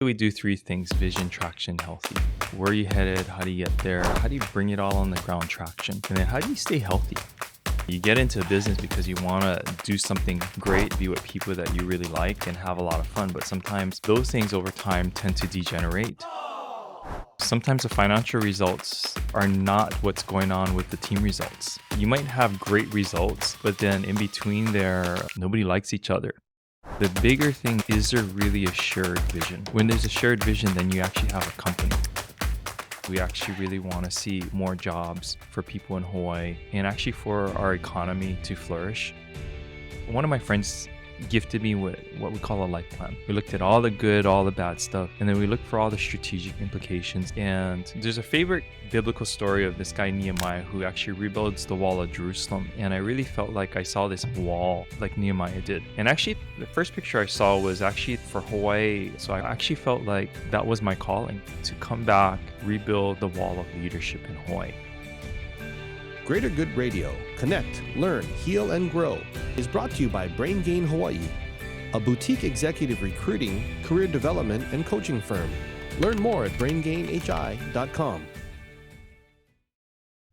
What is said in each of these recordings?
We do three things: vision, traction, healthy. Where are you headed? How do you get there? How do you bring it all on the ground, traction? And then how do you stay healthy? You get into a business because you want to do something great, be with people that you really like, and have a lot of fun. But sometimes those things over time tend to degenerate. Sometimes the financial results are not what's going on with the team results. You might have great results, but then in between there, nobody likes each other. The bigger thing is there really a shared vision? When there's a shared vision, then you actually have a company. We actually really want to see more jobs for people in Hawaii and actually for our economy to flourish. One of my friends gifted me with what we call a life plan. We looked at all the good, all the bad stuff, and then we looked for all the strategic implications. And there's a favorite biblical story of this guy Nehemiah who actually rebuilds the wall of Jerusalem. And I really felt like I saw this wall like Nehemiah did. And actually, the first picture I saw was actually for Hawaii. So I actually felt like that was my calling, to come back, rebuild the wall of leadership in Hawaii. Greater Good Radio. Connect, learn, heal, and grow is brought to you by Brain Gain Hawaii, a boutique executive recruiting, career development, and coaching firm. Learn more at braingainhi.com.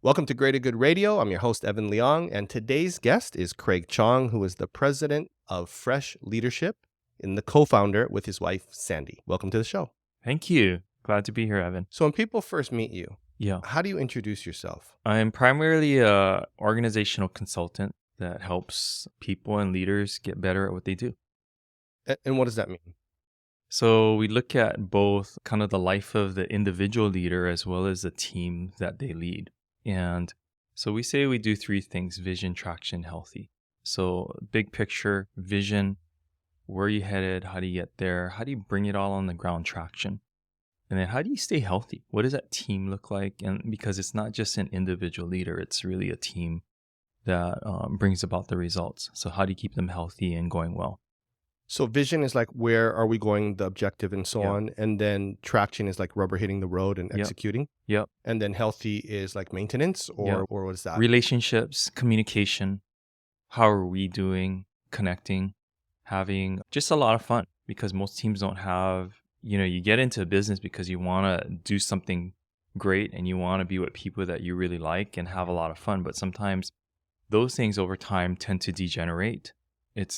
Welcome to Greater Good Radio. I'm your host, Evan Leong, and today's guest is Craig Chong, who is the president of Fresh Leadership and the co-founder with his wife, Sandy. Welcome to the show. Thank you. Glad to be here, Evan. So when people first meet you, Yeah. how do you introduce yourself? I'm primarily a organizational consultant that helps people and leaders get better at what they do. And what does that mean? So we look at both kind of the life of the individual leader as well as the team that they lead. And so we say we do three things: vision, traction, healthy. So big picture, vision, where are you headed? How do you get there? How do you bring it all on the ground, traction? And then how do you stay healthy? What does that team look like? And because it's not just an individual leader, it's really a team that brings about the results. So how do you keep them healthy and going well? So vision is like, where are we going, the objective, and so Yeah. on. And then traction is like rubber hitting the road and Yep. executing. Yep. And then healthy is like maintenance, Yep. or what is that? Relationships, communication. How are we doing? Connecting, having just a lot of fun, because most teams don't have, you get into a business because you want to do something great and you want to be with people that you really like and have a lot of fun. But sometimes those things over time tend to degenerate. It's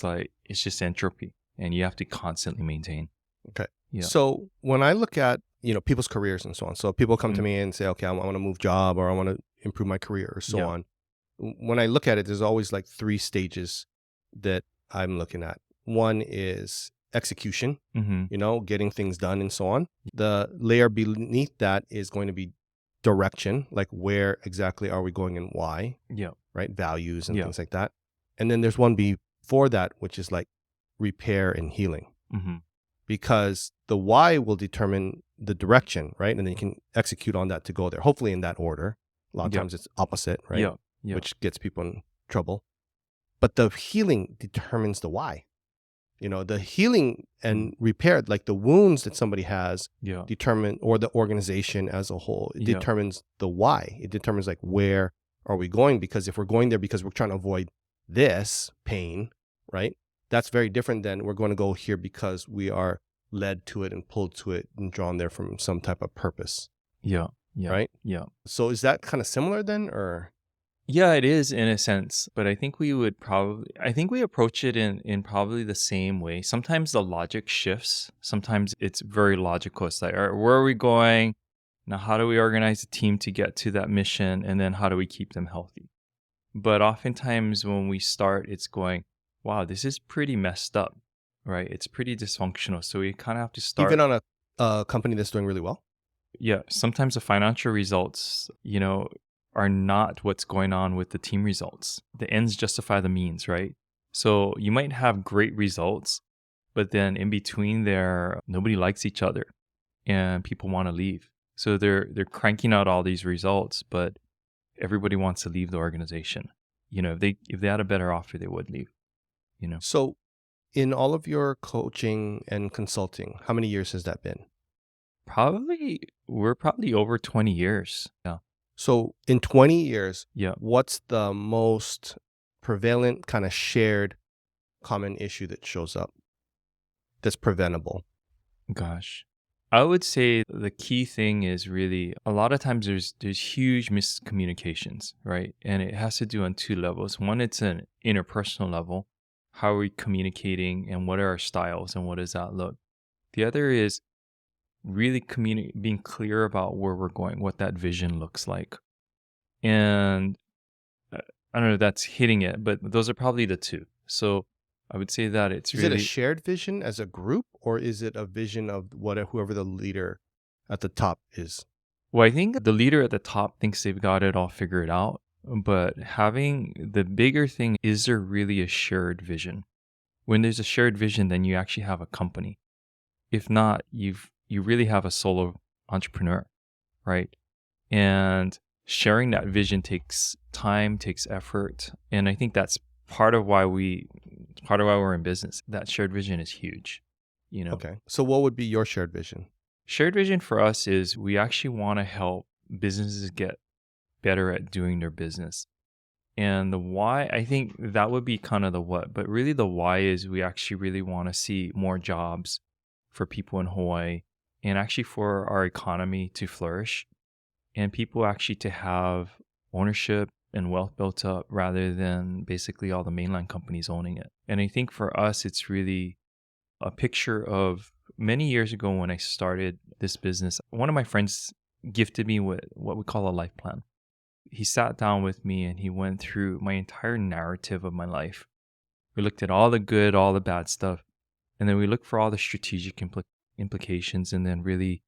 just entropy, and you have to constantly maintain. Okay. Yeah. So when I look at, people's careers and so on, so people come to Mhm. me and say, okay, I want to move job, or I want to improve my career, or so Yeah. on. When I look at it, there's always like three stages that I'm looking at. One is execution, Mm-hmm. getting things done and so on. The layer beneath that is going to be direction, like where exactly are we going and why, Yeah. right? Values and Yeah. things like that. And then there's one before that, which is like repair and healing, Mm-hmm. because the why will determine the direction, right? And then you can execute on that to go there, hopefully in that order. A lot of Yeah. times it's opposite, right? Yeah. Yeah. Which gets people in trouble. But the healing determines the why. The healing and repair, like the wounds that somebody has, Yeah. determine, or the organization as a whole, it Yeah. determines the why. It determines like, where are we going? Because if we're going there because we're trying to avoid this pain, right? That's very different than we're going to go here because we are led to it and pulled to it and drawn there from some type of purpose, Yeah. Yeah. right? Yeah. So is that kind of similar then, or? Yeah, it is in a sense, but I think we approach it in probably the same way. Sometimes the logic shifts. Sometimes it's very logical. It's like, all right, where are we going? Now, how do we organize the team to get to that mission? And then how do we keep them healthy? But oftentimes when we start, it's going, wow, this is pretty messed up, right? It's pretty dysfunctional. So we kind of have to start. Even on a company that's doing really well? Yeah, sometimes the financial results, are not what's going on with the team results. The ends justify the means, right? So you might have great results, but then in between there, nobody likes each other and people want to leave. So they're cranking out all these results, but everybody wants to leave the organization. If they had a better offer, they would leave. So in all of your coaching and consulting, how many years has that been? We're probably over 20 years. Yeah. So in 20 years, Yeah. what's the most prevalent kind of shared common issue that shows up that's preventable? Gosh. I would say the key thing is really a lot of times there's huge miscommunications, right? And it has to do on two levels. One, it's an interpersonal level. How are we communicating and what are our styles and what does that look? The other is really being clear about where we're going, what that vision looks like. And uh, I don't know if that's hitting it, but those are probably the two. So I would say that it's Is it a really, shared vision as a group, or is it a vision of whoever the leader at the top is? well, I think the leader at the top thinks they've got it all figured out. But having the bigger thing, is there really a shared vision? When there's a shared vision, then you actually have a company. If not, you really have a solo entrepreneur, right? And sharing that vision takes time, takes effort. And I think that's part of why we're in business. That shared vision is huge. You know, Okay. So what would be your shared vision? shared vision for us is we actually want to help businesses get better at doing their business. And the why, I think that would be kind of the what, but really the why is we actually really want to see more jobs for people in Hawaii and actually for our economy to flourish and people actually to have ownership and wealth built up rather than basically all the mainland companies owning it. And I think for us, it's really a picture of many years ago when I started this business. One of my friends gifted me with what we call a life plan. He sat down with me and he went through my entire narrative of my life. We looked at all the good, all the bad stuff, and then we looked for all the strategic implications. And then really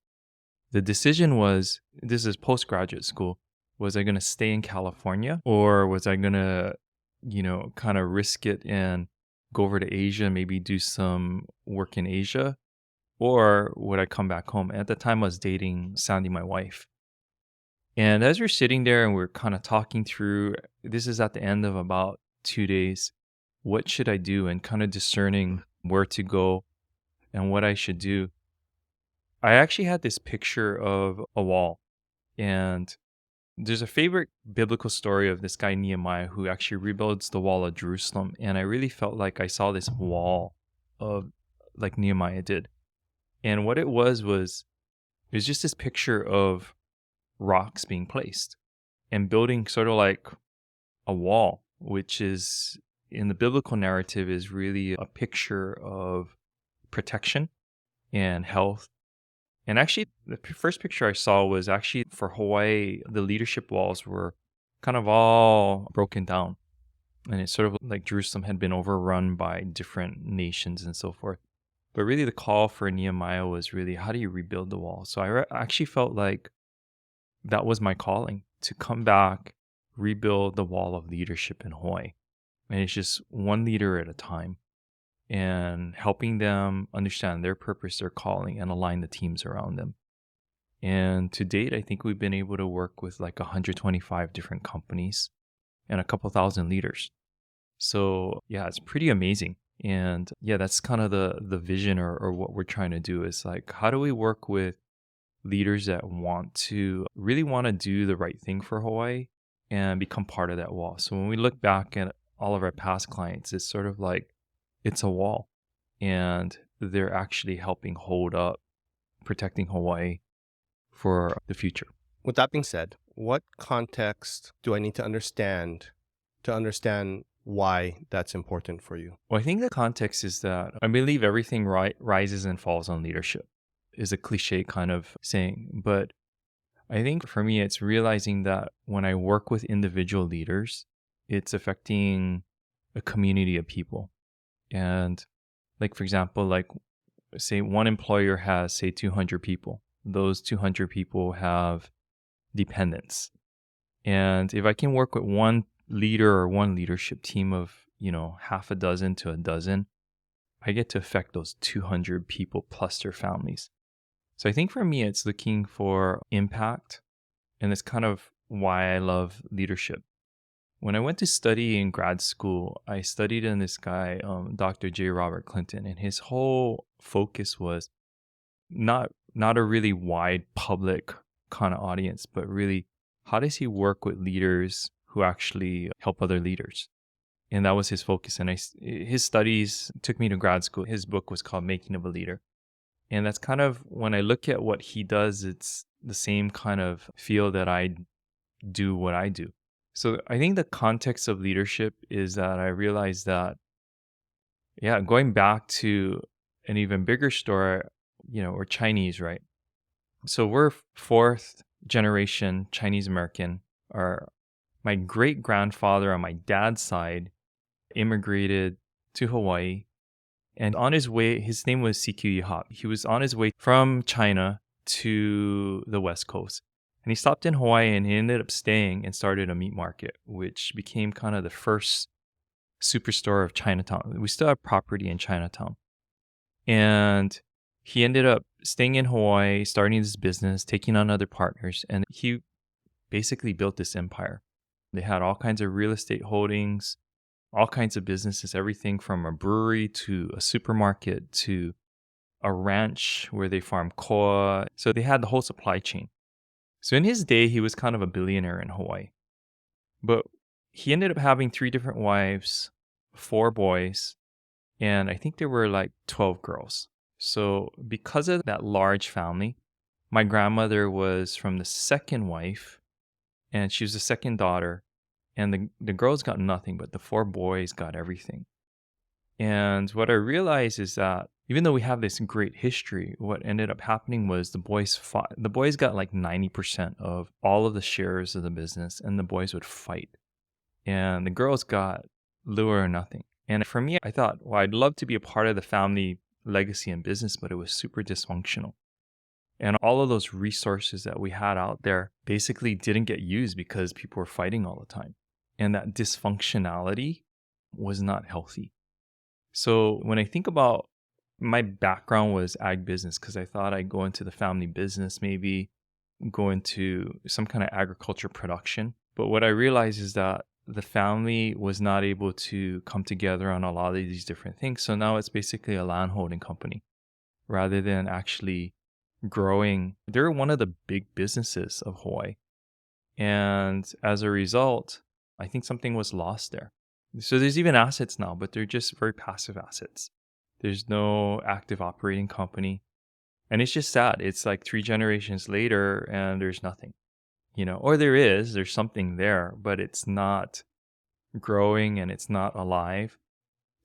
the decision was, this is postgraduate school, was I going to stay in California or was I going to, kind of risk it and go over to Asia, maybe do some work in Asia, or would I come back home? At the time I was dating Sandy, my wife. And as we're sitting there and we're kind of talking through, this is at the end of about 2 days, what should I do and kind of discerning where to go and what I should do. I actually had this picture of a wall. And there's a favorite biblical story of this guy Nehemiah who actually rebuilds the wall of Jerusalem. And I really felt like I saw this wall of like Nehemiah did. And what it was just this picture of rocks being placed and building sort of like a wall, which is in the biblical narrative is really a picture of protection and health. And actually, the first picture I saw was actually for Hawaii, the leadership walls were kind of all broken down. And it's sort of like Jerusalem had been overrun by different nations and so forth. But really, the call for Nehemiah was really, how do you rebuild the wall? So I actually felt like that was my calling, to come back, rebuild the wall of leadership in Hawaii. And it's just one leader at a time and helping them understand their purpose, their calling, and align the teams around them. And to date, I think we've been able to work with like 125 different companies and a couple thousand leaders. So yeah, it's pretty amazing. And yeah, that's kind of the vision or what we're trying to do is like, how do we work with leaders that really want to do the right thing for Hawaii and become part of that wall. So when we look back at all of our past clients, it's sort of like it's a wall and they're actually helping hold up, protecting Hawaii for the future. With that being said, what context do I need to understand why that's important for you? Well, I think the context is that I believe everything rises and falls on leadership is a cliche kind of saying. But I think for me, it's realizing that when I work with individual leaders, it's affecting a community of people. And like, for example, like say one employer has, say, 200 people. Those 200 people have dependents. And if I can work with one leader or one leadership team of, half a dozen to a dozen, I get to affect those 200 people plus their families. So I think for me, it's looking for impact. And it's kind of why I love leadership. When I went to study in grad school, I studied in this guy, Dr. J. Robert Clinton, and his whole focus was not a really wide public kind of audience, but really how does he work with leaders who actually help other leaders? And that was his focus. And his studies took me to grad school. His book was called Making of a Leader. And that's kind of when I look at what he does, it's the same kind of feel that I do what I do. So I think the context of leadership is that I realized that, yeah, going back to an even bigger story, we're Chinese, right? So we're fourth generation Chinese American. My great grandfather on my dad's side immigrated to Hawaii. And on his way, his name was CQ Yihop. He was on his way from China to the West Coast. And he stopped in Hawaii and he ended up staying and started a meat market, which became kind of the first superstore of Chinatown. We still have property in Chinatown. And he ended up staying in Hawaii, starting this business, taking on other partners. And he basically built this empire. They had all kinds of real estate holdings, all kinds of businesses, everything from a brewery to a supermarket to a ranch where they farm koa. So they had the whole supply chain. So in his day, he was kind of a billionaire in Hawaii. But he ended up having 3 different wives, 4 boys, and I think there were like 12 girls. So because of that large family, my grandmother was from the second wife, and she was the second daughter. And the girls got nothing, but the 4 boys got everything. And what I realized is that even though we have this great history, what ended up happening was the boys fought. The boys got like 90% of all of the shares of the business, and the boys would fight. And the girls got little or nothing. And for me, I thought, well, I'd love to be a part of the family legacy and business, but it was super dysfunctional. And all of those resources that we had out there basically didn't get used because people were fighting all the time. And that dysfunctionality was not healthy. So when I think about my background was ag business because I thought I'd go into the family business, maybe go into some kind of agriculture production. But what I realized is that the family was not able to come together on a lot of these different things. So now it's basically a land holding company rather than actually growing. They're one of the big businesses of Hawaii. And as a result, I think something was lost there. So there's even assets now, but they're just very passive assets. There's no active operating company. And it's just sad. It's like 3 generations later and there's nothing, or there's something there, but it's not growing and it's not alive.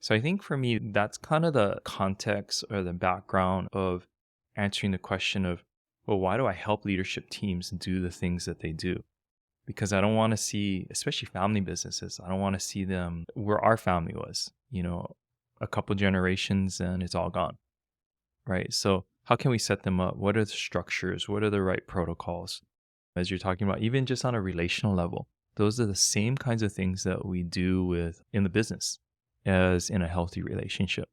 So I think for me, that's kind of the context or the background of answering the question of, well, why do I help leadership teams do the things that they do? Because I don't want to see, especially family businesses, I don't want to see them where our family was, a couple generations and it's all gone, right? So how can we set them up? What are the structures? What are the right protocols? As you're talking about, even just on a relational level, those are the same kinds of things that we do in the business as in a healthy relationship.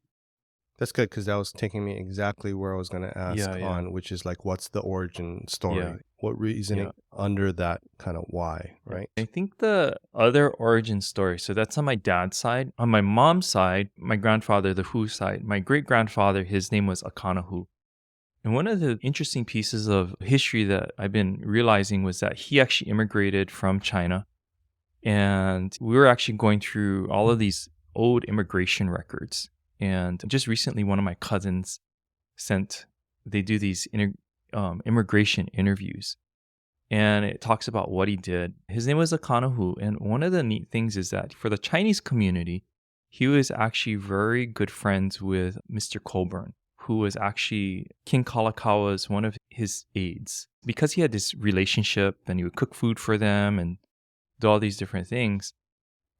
That's good because that was taking me exactly where I was going to ask on, which is like, what's the origin story? Yeah. What reasoning under that kind of why, right? I think the other origin story, so that's on my dad's side. On my mom's side, my grandfather, the Hu side, my great-grandfather, his name was Akana Hu. And one of the interesting pieces of history that I've been realizing was that he actually immigrated from China. And we were actually going through all of these old immigration records. And just recently, one of my cousins they do these immigration interviews. And it talks about what he did. His name was Akana Hu. And one of the neat things is that for the Chinese community, he was actually very good friends with Mr. Colburn, who was actually King Kalakawa's one of his aides. Because he had this relationship and he would cook food for them and do all these different things,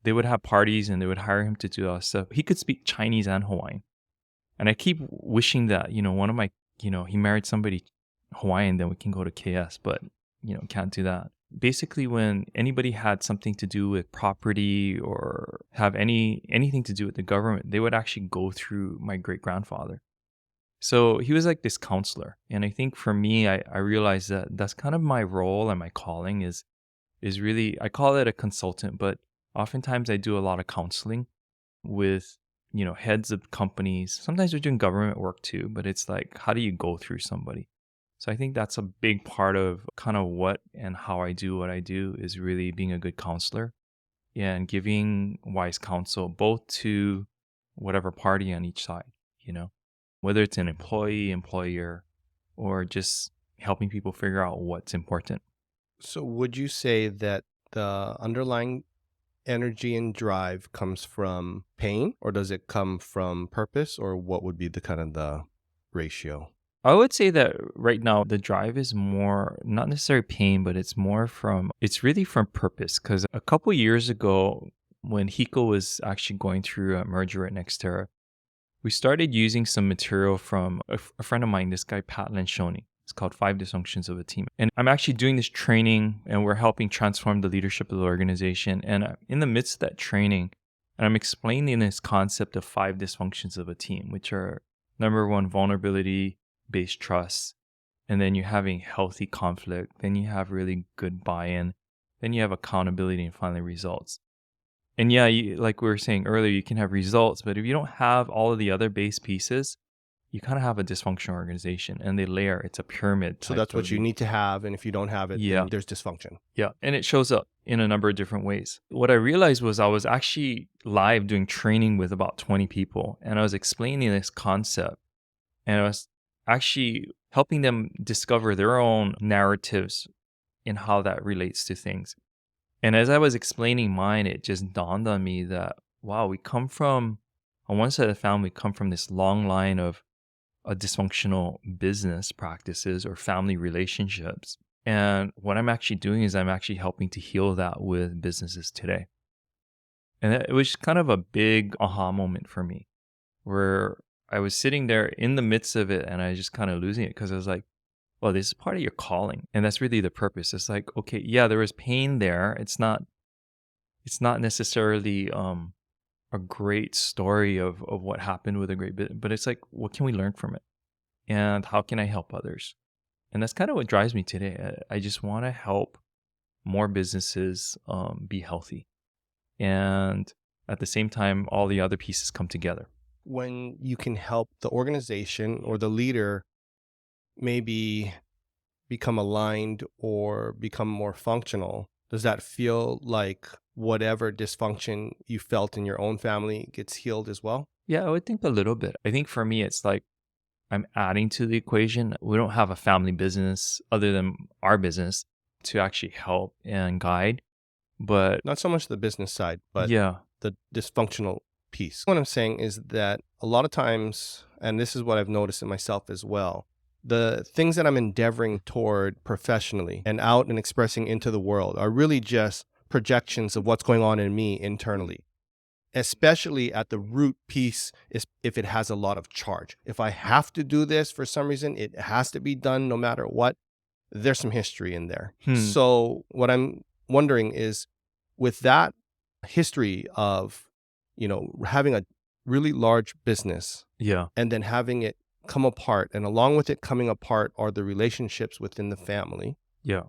they would have parties and they would hire him to do all this stuff. He could speak Chinese and Hawaiian. And I keep wishing that, one of my, he married somebody Hawaiian, then we can go to KS, but, can't do that. Basically, when anybody had something to do with property or have anything to do with the government, they would actually go through my great-grandfather. So he was like this counselor. And I think for me, I realized that that's kind of my role and my calling is really, I call it a consultant, but oftentimes I do a lot of counseling with, heads of companies. Sometimes we're doing government work too, but it's like, how do you go through somebody? So I think that's a big part of kind of what and how I do what I do is really being a good counselor and giving wise counsel both to whatever party on each side, whether it's an employee, employer, or just helping people figure out what's important. So would you say that the underlying energy and drive comes from pain, or does it come from purpose, or what would be the kind of the ratio? I would say that right now the drive is more not necessarily pain, but it's really from purpose. Because a couple years ago, when Hiko was actually going through a merger at Nextera, we started using some material from a friend of mine, this guy Pat Lencioni. It's called Five Dysfunctions of a Team. And I'm actually doing this training and we're helping transform the leadership of the organization. And in the midst of that training, and I'm explaining this concept of five dysfunctions of a team, which are number one, vulnerability-based trust. And then you're having healthy conflict. Then you have really good buy-in. Then you have accountability and finally results. And yeah, like we were saying earlier, you can have results, but if you don't have all of the other base pieces, you kind of have a dysfunctional organization and they layer. It's a pyramid. So that's what you need to have. And if you don't have it, then there's dysfunction. Yeah. And it shows up in a number of different ways. What I realized was I was actually live doing training with about 20 people and I was explaining this concept and I was actually helping them discover their own narratives in how that relates to things. And as I was explaining mine, it just dawned on me that, wow, on one side of the family, we come from this long line of dysfunctional business practices or family relationships. And what I'm actually doing is I'm actually helping to heal that with businesses today. And it was kind of a big aha moment for me where I was sitting there in the midst of it and I was just kind of losing it because I was like, well, this is part of your calling. And that's really the purpose. It's like, okay, yeah, there was pain there. It's not necessarily a great story of what happened with a great bit, but it's like, what can we learn from it? And how can I help others? And that's kind of what drives me today. I just want to help more businesses be healthy. And at the same time, all the other pieces come together. When you can help the organization or the leader maybe become aligned or become more functional, does that feel like whatever dysfunction you felt in your own family gets healed as well? Yeah, I would think a little bit. I think for me, it's like I'm adding to the equation. We don't have a family business other than our business to actually help and guide. But not so much the business side, but yeah, the dysfunctional piece. What I'm saying is that a lot of times, and this is what I've noticed in myself as well, the things that I'm endeavoring toward professionally and out and expressing into the world are really just projections of what's going on in me internally, especially at the root piece is if it has a lot of charge. If I have to do this for some reason, it has to be done no matter what, there's some history in there. So what I'm wondering is with that history of, having a really large business and then having it come apart, and along with it coming apart are the relationships within the family.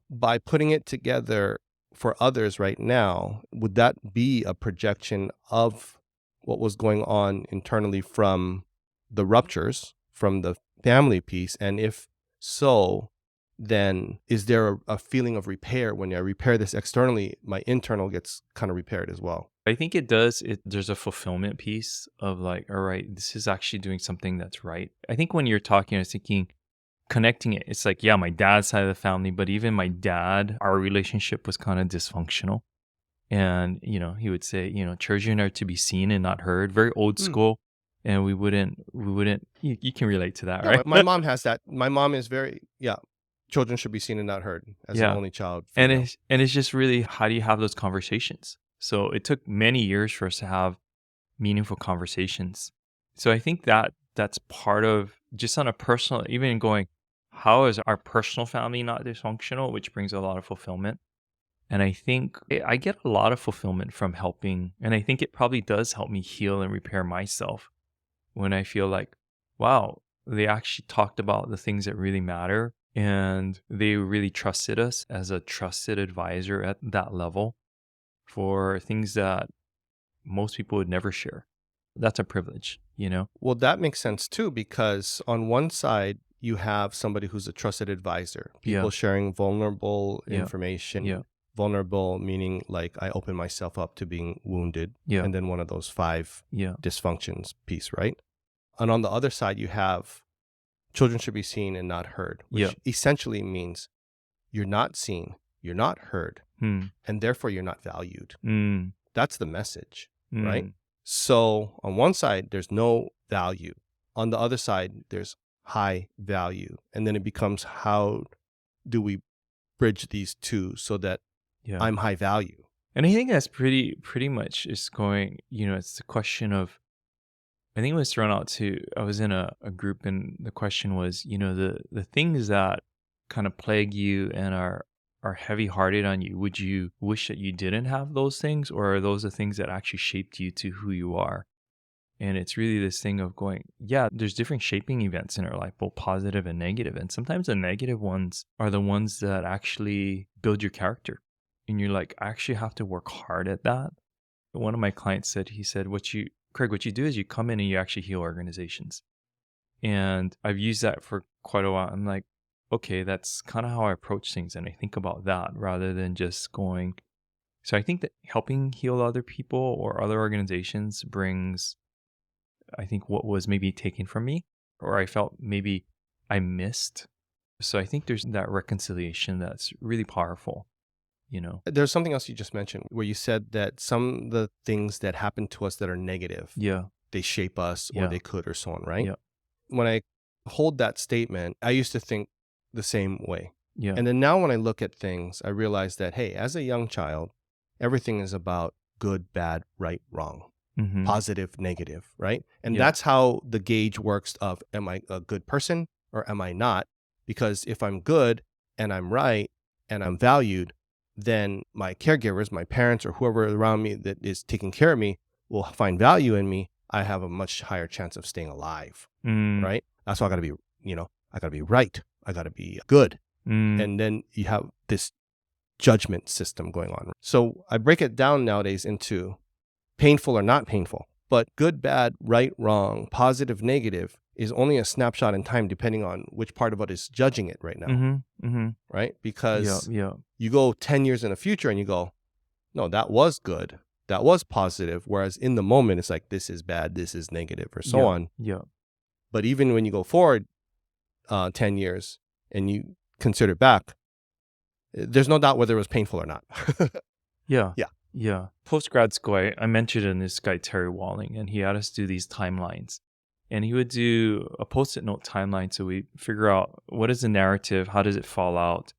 By putting it together for others right now, would that be a projection of what was going on internally from the ruptures, from the family piece? And if so, then is there a feeling of repair? When I repair this externally, my internal gets kind of repaired as well. I think it does. There's a fulfillment piece of like, all right, this is actually doing something that's right. I think when you're talking, I was thinking, connecting it, it's like, yeah, my dad's side of the family, but even my dad, our relationship was kind of dysfunctional. And, he would say, children are to be seen and not heard, very old school. And we wouldn't, you can relate to that, right? My mom has that. My mom is very, children should be seen and not heard as an only child. And it's just really, how do you have those conversations? So it took many years for us to have meaningful conversations. So I think that's part of just on a personal, even going, how is our personal family not dysfunctional, which brings a lot of fulfillment. And I think I get a lot of fulfillment from helping. And I think it probably does help me heal and repair myself when I feel like, wow, they actually talked about the things that really matter. And they really trusted us as a trusted advisor at that level for things that most people would never share. That's a privilege, Well, that makes sense too, because on one side, you have somebody who's a trusted advisor, people sharing vulnerable information, vulnerable meaning like I open myself up to being wounded, and then one of those five dysfunctions piece, right? And on the other side, you have children should be seen and not heard, which Yeah. essentially means you're not seen, you're not heard, Hmm. and therefore you're not valued. Mm. That's the message, Mm. right? So on one side, there's no value. On the other side, there's high value. And then it becomes, how do we bridge these two so that Yeah. I'm high value? And I think that's pretty much is going, it's the question of, I think it was thrown out to, I was in a group and the question was, the things that kind of plague you and are heavy hearted on you, would you wish that you didn't have those things, or are those the things that actually shaped you to who you are? And it's really this thing of going, yeah, there's different shaping events in our life, both positive and negative. And sometimes the negative ones are the ones that actually build your character. And you're like, I actually have to work hard at that. One of my clients said, Craig, what you do is you come in and you actually heal organizations. And I've used that for quite a while. I'm like, okay, that's kind of how I approach things. And I think about that rather than just going. So I think that helping heal other people or other organizations brings, I think, what was maybe taken from me, or I felt maybe I missed. So I think there's that reconciliation that's really powerful, There's something else you just mentioned where you said that some of the things that happen to us that are negative, Yeah. they shape us or Yeah. they could, or so on, right? Yeah. When I hold that statement, I used to think the same way. Yeah. And then now when I look at things, I realize that, hey, as a young child, everything is about good, bad, right, wrong, Mm-hmm. positive, negative, right? And Yeah. that's how the gauge works of, am I a good person or am I not? Because if I'm good and I'm right and I'm valued, then my caregivers, my parents, or whoever around me that is taking care of me will find value in me. I have a much higher chance of staying alive, right? That's why I got to be, I got to be right. I got to be good. And then you have this judgment system going on. So I break it down nowadays into painful or not painful, but good, bad, right, wrong, positive, negative is only a snapshot in time depending on which part of it is judging it right now, Mm-hmm. Mm-hmm. right? Because Yeah. you go 10 years in the future and you go, no, that was good. That was positive. Whereas in the moment, it's like, this is bad, this is negative, or so on. Yeah. But even when you go forward 10 years and you consider back, there's no doubt whether it was painful or not. Yeah. Yeah. Yeah. Post grad school, I mentioned in this guy, Terry Walling, and he had us do these timelines. And he would do a post-it note timeline. So we figure out, what is the narrative? How does it fall out?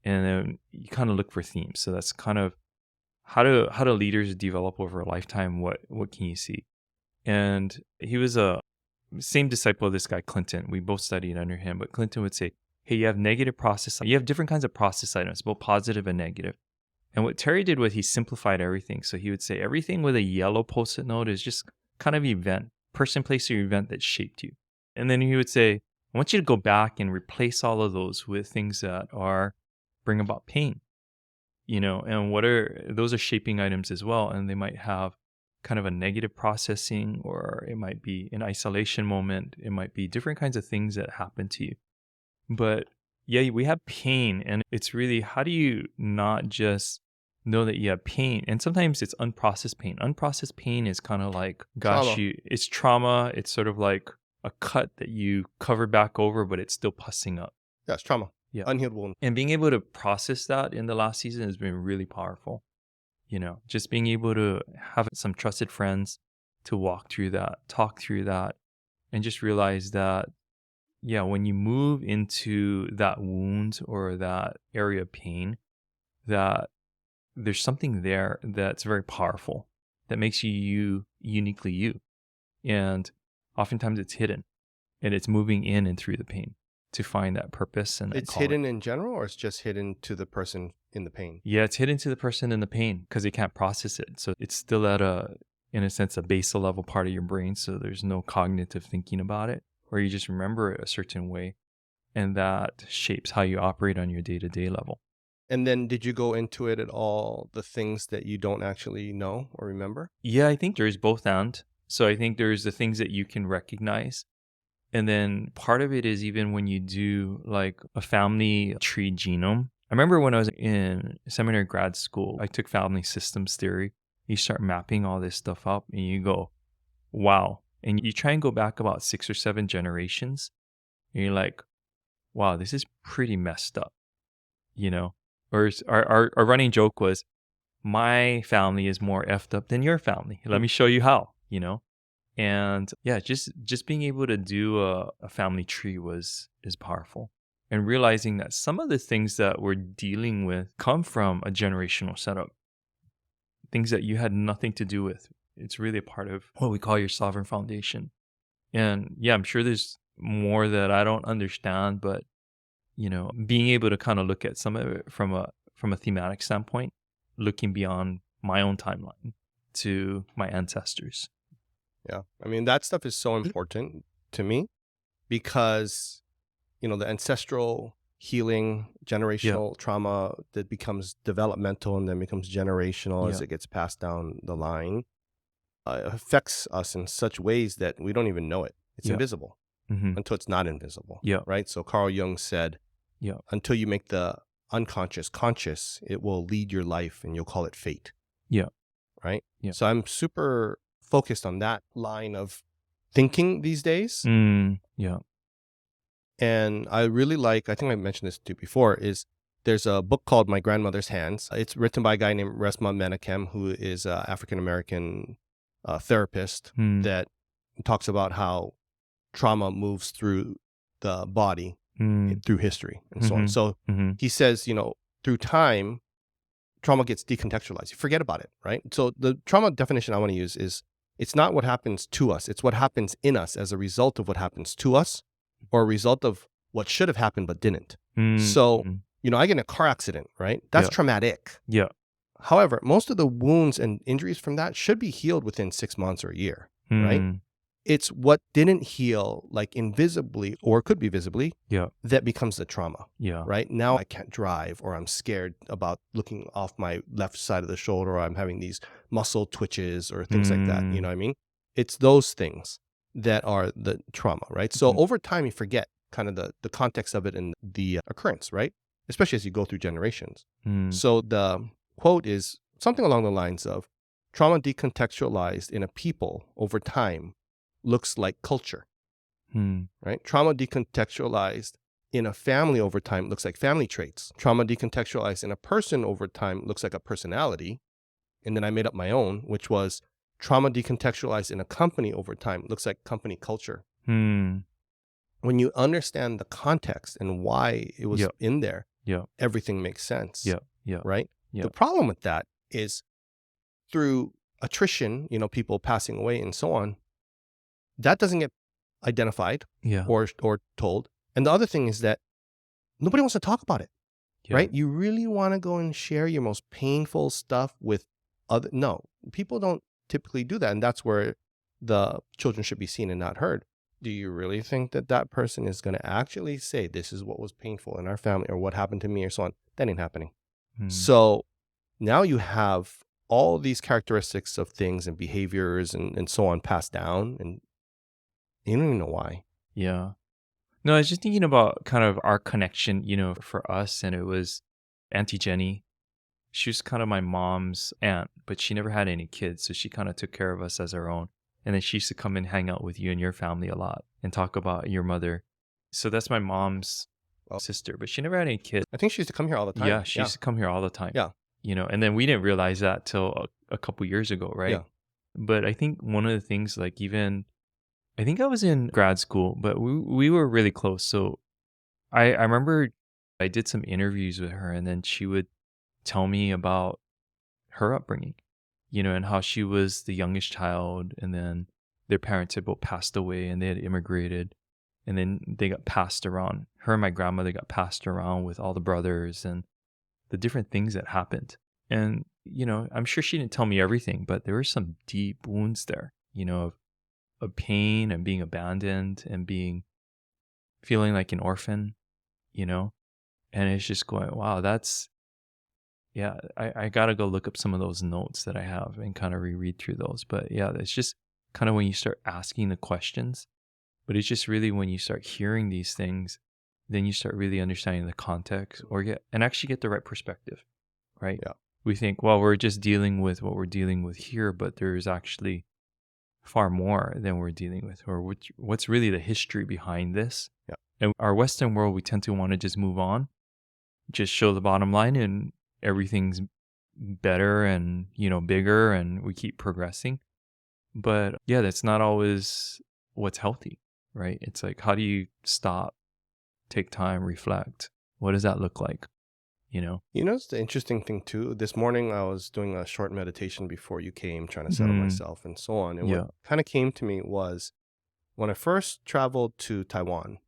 And then you kind of look for themes. So that's kind of how do leaders develop over a lifetime? What can you see? And he was a same disciple of this guy, Clinton. We both studied under him, but Clinton would say, hey, you have negative process. You have different kinds of process items, both positive and negative. And what Terry did was he simplified everything. So he would say everything with a yellow post-it note is just kind of event, person, place, or event that shaped you. And then he would say, I want you to go back and replace all of those with things that bring about pain, and those are shaping items as well. And they might have kind of a negative processing, or it might be an isolation moment. It might be different kinds of things that happen to you. But yeah, we have pain, and it's really, how do you not just know that you have pain? And sometimes it's unprocessed pain. Unprocessed pain is kind of like, it's trauma. It's sort of like a cut that you cover back over, but it's still pussing up. Yeah, it's trauma. Yeah. Unhealed wound. And being able to process that in the last season has been really powerful. Just being able to have some trusted friends to walk through that, talk through that, and just realize that, yeah, when you move into that wound or that area of pain, that there's something there that's very powerful that makes you uniquely you. And oftentimes it's hidden, and it's moving in and through the pain to find that purpose. And it's hidden in general, or it's just hidden to the person in the pain? Yeah, it's hidden to the person in the pain because they can't process it. So it's still at in a sense, a basal level part of your brain. So there's no cognitive thinking about it, or you just remember it a certain way. And that shapes how you operate on your day-to-day level. And then did you go into it at all, the things that you don't actually know or remember? Yeah, I think there's both and. So I think there's the things that you can recognize. And then part of it is even when you do like a family tree genome. I remember when I was in seminary grad school, I took family systems theory. You start mapping all this stuff up and you go, wow, And you try and go back about 6 or 7 generations, and you're like, wow, this is pretty messed up, you know? Or our running joke was, my family is more effed up than your family. Let me show you how, you know? And yeah, just being able to do a family tree is powerful. And realizing that some of the things that we're dealing with come from a generational setup, things that you had nothing to do with. It's really a part of what we call your sovereign foundation. And yeah, I'm sure there's more that I don't understand, but you know, being able to kind of look at some of it from a thematic standpoint, looking beyond my own timeline to my ancestors. Yeah. I mean, that stuff is so important to me because, you know, the ancestral healing, generational trauma that becomes developmental and then becomes generational as it gets passed down the line affects us in such ways that we don't even know it. It's invisible until it's not invisible. Right. So Carl Jung said, until you make the unconscious conscious, it will lead your life and you'll call it fate. Right. So I'm super focused on that line of thinking these days. And I really like, I think I mentioned this to you before, is there's a book called My Grandmother's Hands. It's written by a guy named Resmaa Menakem, who is an African-American therapist that talks about how trauma moves through the body through history and so on. So he says, you know, through time, trauma gets decontextualized. You forget about it, right? So the trauma definition I want to use is it's not what happens to us. It's what happens in us as a result of what happens to us or a result of what should have happened but didn't. So, you know, I get in a car accident, right? That's traumatic. However, most of the wounds and injuries from that should be healed within 6 months or a year, right? It's what didn't heal, like invisibly or could be visibly, that becomes the trauma, right? Now I can't drive, or I'm scared about looking off my left side of the shoulder, or I'm having these muscle twitches or things like that. You know what I mean? It's those things that are the trauma, right? So over time, you forget kind of the context of it and the occurrence, right? Especially as you go through generations. So the quote is something along the lines of, trauma decontextualized in a people over time looks like culture, right? Trauma decontextualized in a family over time looks like family traits. Trauma decontextualized in a person over time looks like a personality. And then I made up my own, which was trauma decontextualized in a company over time looks like company culture. When you understand the context and why it was in there, everything makes sense, right? The problem with that is through attrition, you know, people passing away and so on, that doesn't get identified or told. And the other thing is that nobody wants to talk about it, right? You really want to go and share your most painful stuff with other. No, people don't typically do that. And that's where the children should be seen and not heard. Do you really think that that person is going to actually say, this is what was painful in our family or what happened to me or so on? That ain't happening. So now you have all these characteristics of things and behaviors and so on passed down, and you don't even know why. No, I was just thinking about kind of our connection, you know, for us. And it was Auntie Jenny. She was kind of my mom's aunt, but she never had any kids. So she kind of took care of us as her own. And then she used to come and hang out with you and your family a lot and talk about your mother. So that's my mom's sister, but she never had any kids. I think she used to come here all the time. Yeah, she used to come here all the time. You know, and then we didn't realize that till a couple years ago, right? But I think one of the things, like even, I think I was in grad school, but we were really close. So I remember I did some interviews with her, and then she would tell me about her upbringing, you know, and how she was the youngest child, and then their parents had both passed away and they had immigrated, and then they got passed around. Her and my grandmother got passed around with all the brothers and the different things that happened. And, you know, I'm sure she didn't tell me everything, but there were some deep wounds there, you know, of pain and being abandoned and feeling like an orphan, you know. And it's just going, wow, that's, I got to go look up some of those notes that I have and kind of reread through those. But yeah, it's just kind of when you start asking the questions, but it's just really when you start hearing these things, then you start really understanding the context and actually get the right perspective, right? We think, well, we're just dealing with what we're dealing with here, but there's actually far more than we're dealing with, or what's really the history behind this. Yeah. And our Western world, we tend to want to just move on, just show the bottom line, and everything's better and, bigger, and we keep progressing. But yeah, that's not always what's healthy, right? It's like, how do you stop, take time, reflect? What does that look like? It's the interesting thing too. This morning I was doing a short meditation before you came, trying to settle myself and so on. And Yeah. what kind of came to me was when I first traveled to Taiwan,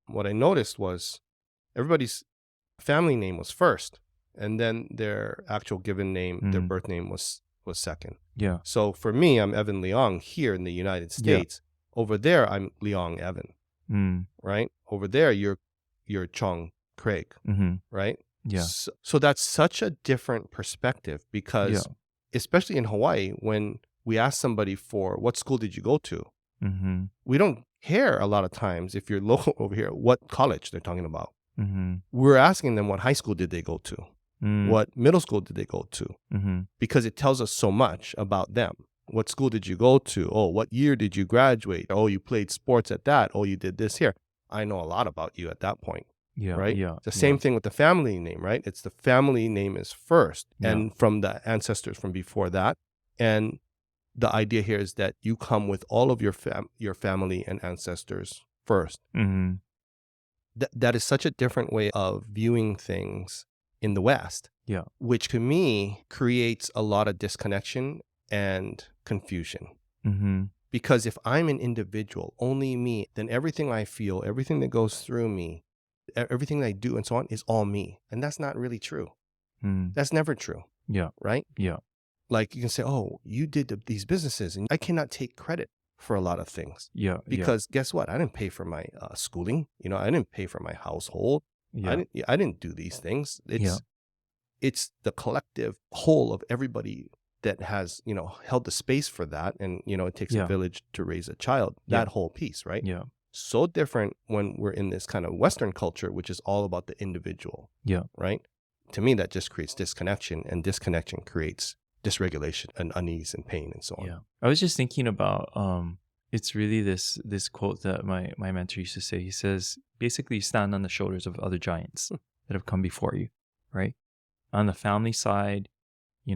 what I noticed was everybody's family name was first, and then their actual given name, their birth name was second. Yeah. So for me, I'm Evan Leong here in the United States. Yeah. Over there, I'm Leong Evan, right? Over there, you're Chong Craig, right? Yeah. So that's such a different perspective because, especially in Hawaii, when we ask somebody for what school did you go to, we don't care a lot of times if you're local over here, what college they're talking about. We're asking them what high school did they go to, what middle school did they go to, because it tells us so much about them. What school did you go to? Oh, what year did you graduate? Oh, you played sports at that. Oh, you did this here. I know a lot about you at that point. Yeah. Right? Yeah. The same thing with the family name, right? It's the family name is first, and from the ancestors from before that. And the idea here is that you come with all of your family and ancestors first. That is such a different way of viewing things in the West. Yeah. Which to me creates a lot of disconnection and confusion. Because if I'm an individual, only me, then everything I feel, everything that goes through me, everything that I do and so on is all me. And that's not really true. That's never true. Yeah. Right? Yeah. Like you can say, oh, you did these businesses, and I cannot take credit for a lot of things. Yeah. Because guess what? I didn't pay for my schooling. I didn't pay for my household. Yeah. I didn't do these things. It's the collective whole of everybody that has, held the space for that. And, it takes a village to raise a child, that whole piece, right? Yeah. So different when we're in this kind of Western culture, which is all about the individual. Yeah. Right? To me, that just creates disconnection, and disconnection creates dysregulation and unease and pain and so on. Yeah. I was just thinking about, it's really this quote that my mentor used to say. He says, basically, you stand on the shoulders of other giants that have come before you, right? On the family side,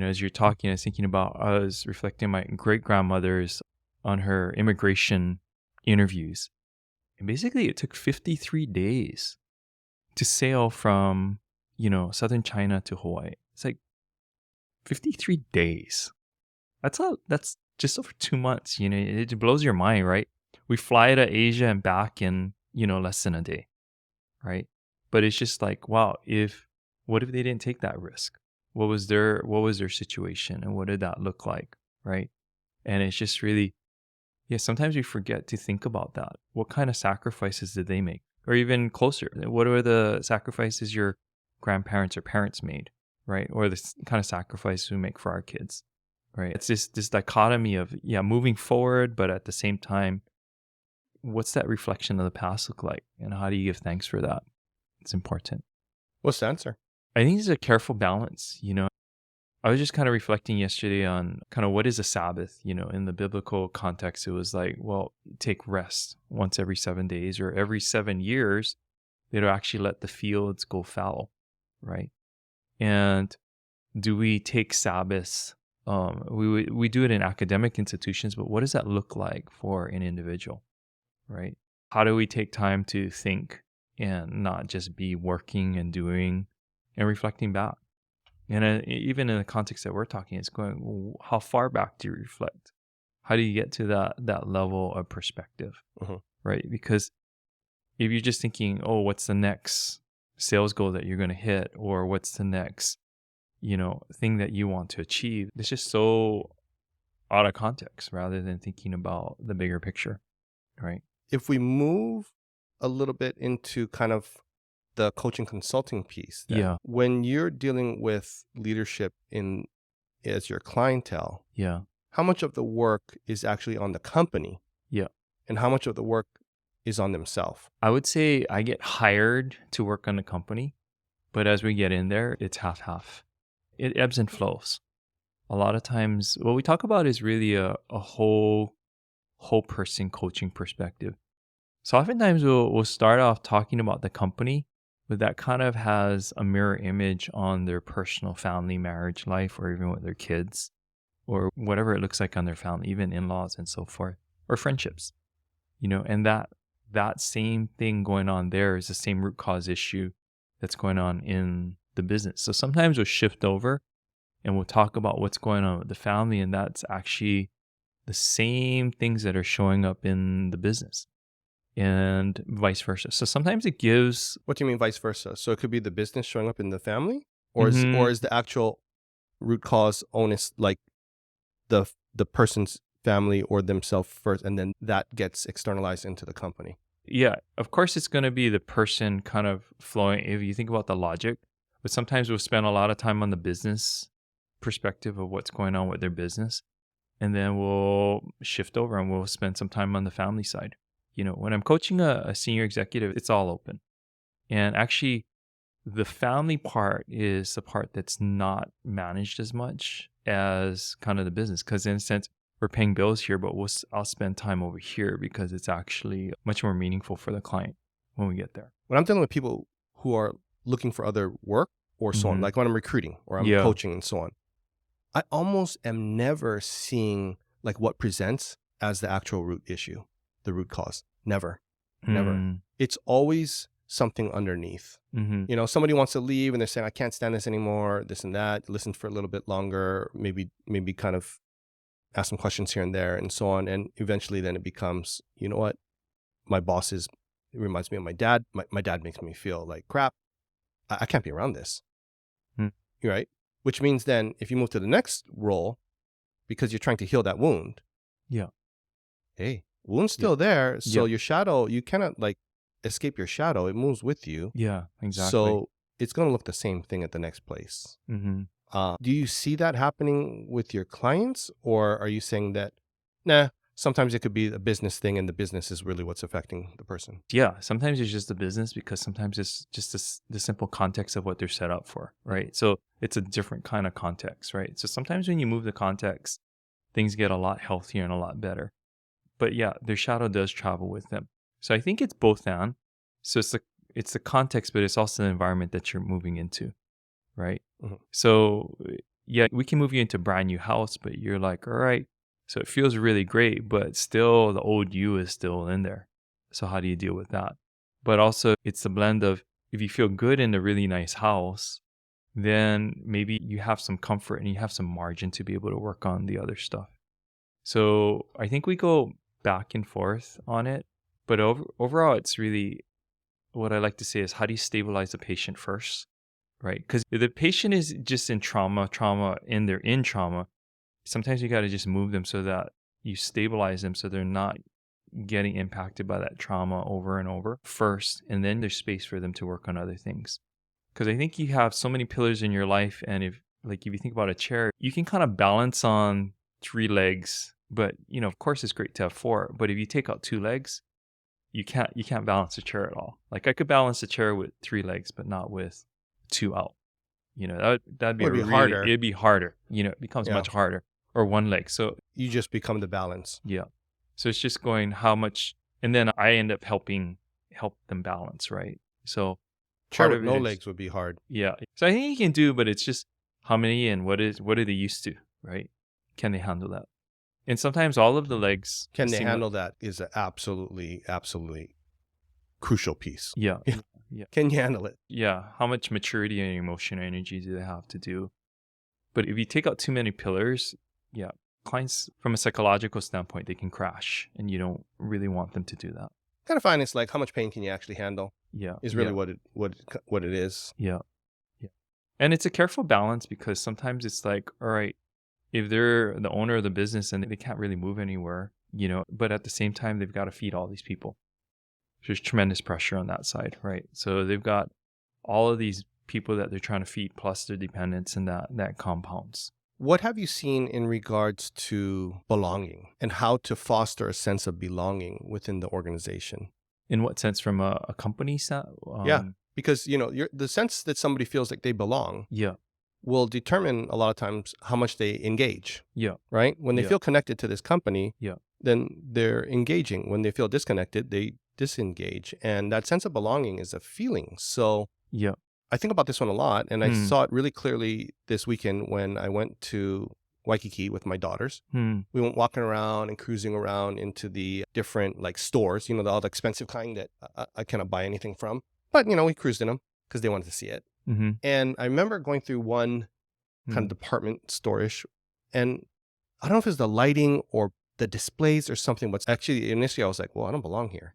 as you're talking, I was thinking about, I was reflecting on my great-grandmother's on her immigration interviews. And basically, it took 53 days to sail from, southern China to Hawaii. It's like 53 days. That's just over 2 months. It blows your mind, right? We fly to Asia and back in, less than a day, right? But it's just like, wow, what if they didn't take that risk? What was their situation, and what did that look like, right? And it's just really, sometimes we forget to think about that. What kind of sacrifices did they make? Or even closer, what are the sacrifices your grandparents or parents made, right? Or the kind of sacrifice we make for our kids, right? It's this dichotomy of, moving forward, but at the same time, what's that reflection of the past look like? And how do you give thanks for that? It's important. What's the answer? I think it's a careful balance, I was just kind of reflecting yesterday on kind of what is a Sabbath, in the biblical context. It was like, well, take rest once every 7 days, or every 7 years, they'd actually let the fields go fallow, right? And do we take Sabbaths? We do it in academic institutions, but what does that look like for an individual, right? How do we take time to think and not just be working and doing and reflecting back? And even in the context that we're talking, it's going, well, how far back do you reflect? How do you get to that level of perspective, right? Because if you're just thinking, oh, what's the next sales goal that you're going to hit, or what's the next, thing that you want to achieve, it's just so out of context rather than thinking about the bigger picture, right? If we move a little bit into kind of the coaching consulting piece, when you're dealing with leadership as your clientele, how much of the work is actually on the company, and how much of the work is on themselves? I would say I get hired to work on the company, but as we get in there, it's half. It ebbs and flows. A lot of times, what we talk about is really a whole whole person coaching perspective. So oftentimes we'll start off talking about the company, but that kind of has a mirror image on their personal family, marriage life, or even with their kids, or whatever it looks like on their family, even in-laws and so forth, or friendships, and that same thing going on there is the same root cause issue that's going on in the business. So sometimes we'll shift over and we'll talk about what's going on with the family, and that's actually the same things that are showing up in the business and vice versa. So sometimes it gives. What do you mean vice versa? So it could be the business showing up in the family, or Mhm. is the actual root cause onus like the person's family or themselves first, and then that gets externalized into the company? Yeah, of course it's going to be the person kind of flowing if you think about the logic, but sometimes we'll spend a lot of time on the business perspective of what's going on with their business, and then we'll shift over and we'll spend some time on the family side. When I'm coaching a senior executive, it's all open. And actually, the family part is the part that's not managed as much as kind of the business. Because in a sense, we're paying bills here, but I'll spend time over here because it's actually much more meaningful for the client when we get there. When I'm dealing with people who are looking for other work or so on, Mhm. like when I'm recruiting or I'm Yeah. coaching and so on, I almost am never seeing like what presents as the actual root issue, the root cause. Never. Mm. It's always something underneath. Mhm. Somebody wants to leave and they're saying, I can't stand this anymore, this and that, listen for a little bit longer, maybe kind of ask some questions here and there and so on. And eventually then it becomes, you know what? My boss it reminds me of my dad. My dad makes me feel like crap. I can't be around this. Mm. Right? Which means then if you move to the next role, because you're trying to heal that wound, Yeah. hey, wound's Yeah. still there. So Yeah. your shadow, you cannot like escape your shadow. It moves with you. Yeah, exactly. So it's going to look the same thing at the next place. Mhm. Do you see that happening with your clients, or are you saying that, nah, sometimes it could be a business thing and the business is really what's affecting the person? Yeah, sometimes it's just a business because sometimes it's just the simple context of what they're set up for, right? So it's a different kind of context, right? So sometimes when you move the context, things get a lot healthier and a lot better. But yeah, their shadow does travel with them. So I think it's both and. So it's the context, but it's also the environment that you're moving into, right? Mhm. So yeah, we can move you into a brand new house, but you're like, all right. So it feels really great, but still the old you is still in there. So how do you deal with that? But also it's a blend of if you feel good in a really nice house, then maybe you have some comfort and you have some margin to be able to work on the other stuff. So I think we go back and forth on it, but overall, it's really what I like to say is how do you stabilize the patient first, right? Because if the patient is just in trauma, and they're in trauma, sometimes you got to just move them so that you stabilize them so they're not getting impacted by that trauma over and over first, and then there's space for them to work on other things. Because I think you have so many pillars in your life, and if you think about a chair, you can kind of balance on 3 legs, but of course it's great to have 4, but if you take out 2 legs, you can't balance a chair at all. Like I could balance a chair with 3 legs, but not with 2 out. That'd be Would be harder. it'd be harder. It becomes Yeah. much harder. Or 1 leg. So You just become the balance. yeah. So it's just going how much, and then I end up help them balance, right? So Chair part with of no it is, legs would be hard. yeah. So I think you can do, but it's just how many and what are they used to, right? Can they handle that? And sometimes all of the legs Can they seem handle that is an absolutely crucial piece. Yeah. Yeah. Yeah. Can you handle it? Yeah. How much maturity and emotional energy do they have to do? But if you take out too many pillars, yeah, clients from a psychological standpoint, they can crash, and you don't really want them to do that. Kind of find it's like how much pain can you actually handle Yeah. is really yeah. what it is. Yeah. Yeah. And it's a careful balance because sometimes it's like, all right, if they're the owner of the business and they can't really move anywhere, but at the same time, they've got to feed all these people. There's tremendous pressure on that side, right? So they've got all of these people that they're trying to feed plus their dependents, and that compounds. What have you seen in regards to belonging and how to foster a sense of belonging within the organization? In what sense? From a company set? Yeah. Because, the sense that somebody feels like they belong Yeah. will determine a lot of times how much they engage, Yeah. right? When they Yeah. feel connected to this company, Yeah. then they're engaging. When they feel disconnected, they disengage. And that sense of belonging is a feeling. So Yeah. I think about this one a lot, and I saw it really clearly this weekend when I went to Waikiki with my daughters. We went walking around and cruising around into the different like stores, all the expensive kind that I cannot buy anything from. But, we cruised in them because they wanted to see it. Mm-hmm. And I remember going through one kind of department store-ish, and I don't know if it's the lighting or the displays or something, but actually initially I was like, well, I don't belong here.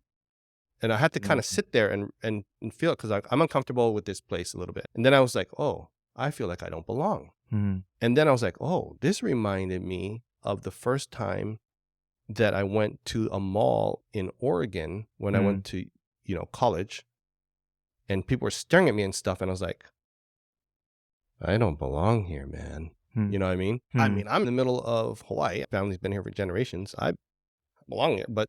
And I had to kind of sit there and feel it because I'm uncomfortable with this place a little bit. And then I was like, oh, I feel like I don't belong. And then I was like, oh, this reminded me of the first time that I went to a mall in Oregon when I went to, college, and people were staring at me and stuff. And I was like, I don't belong here, man. You know what I mean? I mean, I'm in the middle of Hawaii. Family's been here for generations. I belong here, but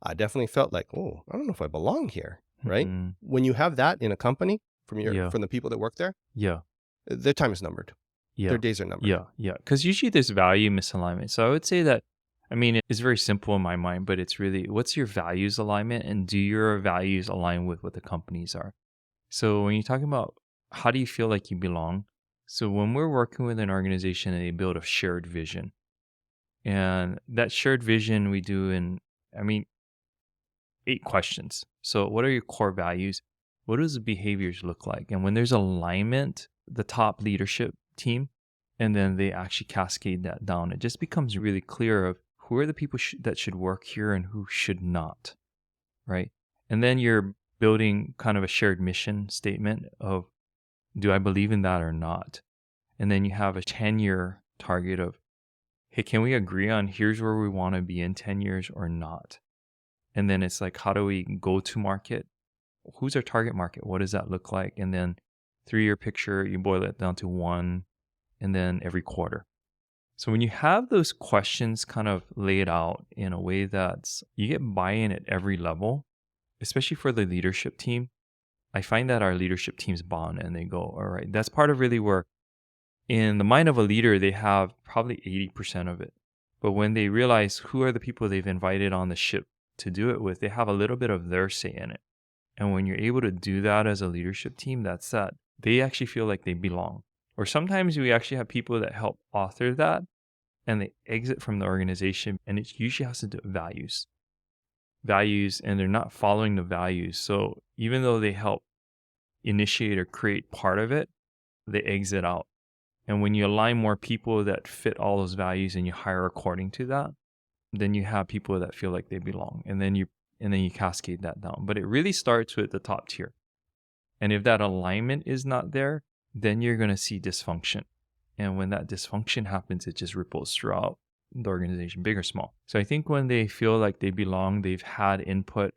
I definitely felt like, oh, I don't know if I belong here, right? When you have that in a company from the people that work there, their time is numbered. Their days are numbered. Yeah. Because usually there's value misalignment. So I would say that, it's very simple in my mind, but it's really, what's your values alignment, and do your values align with what the companies are? So when you're talking about how do you feel like you belong? So when we're working with an organization and they build a shared vision, and that shared vision we do in, 8 questions. So what are your core values? What does the behaviors look like? And when there's alignment, the top leadership team, and then they actually cascade that down, it just becomes really clear of who are the people that should work here and who should not, right? And then you're building kind of a shared mission statement of, do I believe in that or not? And then you have a 10-year target of, hey, can we agree on here's where we want to be in 10 years or not? And then it's like, how do we go to market? Who's our target market? What does that look like? And then 3-year picture, you boil it down to 1, and then every quarter. So when you have those questions kind of laid out in a way that you get buy-in at every level, especially for the leadership team, I find that our leadership teams bond and they go, all right, that's part of really where in the mind of a leader, they have probably 80% of it. But when they realize who are the people they've invited on the ship to do it with, they have a little bit of their say in it. And when you're able to do that as a leadership team, that's that. They actually feel like they belong. Or sometimes we actually have people that help author that and they exit from the organization, and it usually has to do with values, and they're not following the values. So even though they help initiate or create part of it, they exit out. And when you align more people that fit all those values and you hire according to that, then you have people that feel like they belong. And then you cascade that down. But it really starts with the top tier. And if that alignment is not there, then you're going to see dysfunction. And when that dysfunction happens, it just ripples throughout the organization, big or small. So I think when they feel like they belong, they've had input.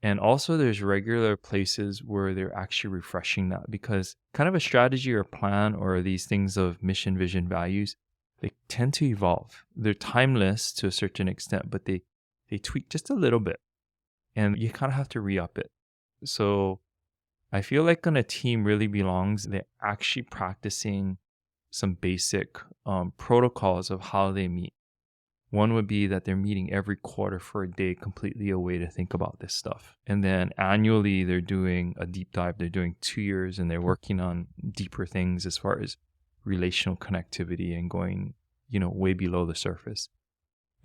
And also there's regular places where they're actually refreshing that, because kind of a strategy or plan or these things of mission, vision, values, they tend to evolve. They're timeless to a certain extent, but they tweak just a little bit. And you kind of have to re-up it. So I feel like when a team really belongs, they're actually practicing some basic protocols of how they meet. One would be that they're meeting every quarter for a day, completely a way to think about this stuff. And then annually, they're doing a deep dive. They're doing 2 years and they're working on deeper things as far as relational connectivity and going, way below the surface.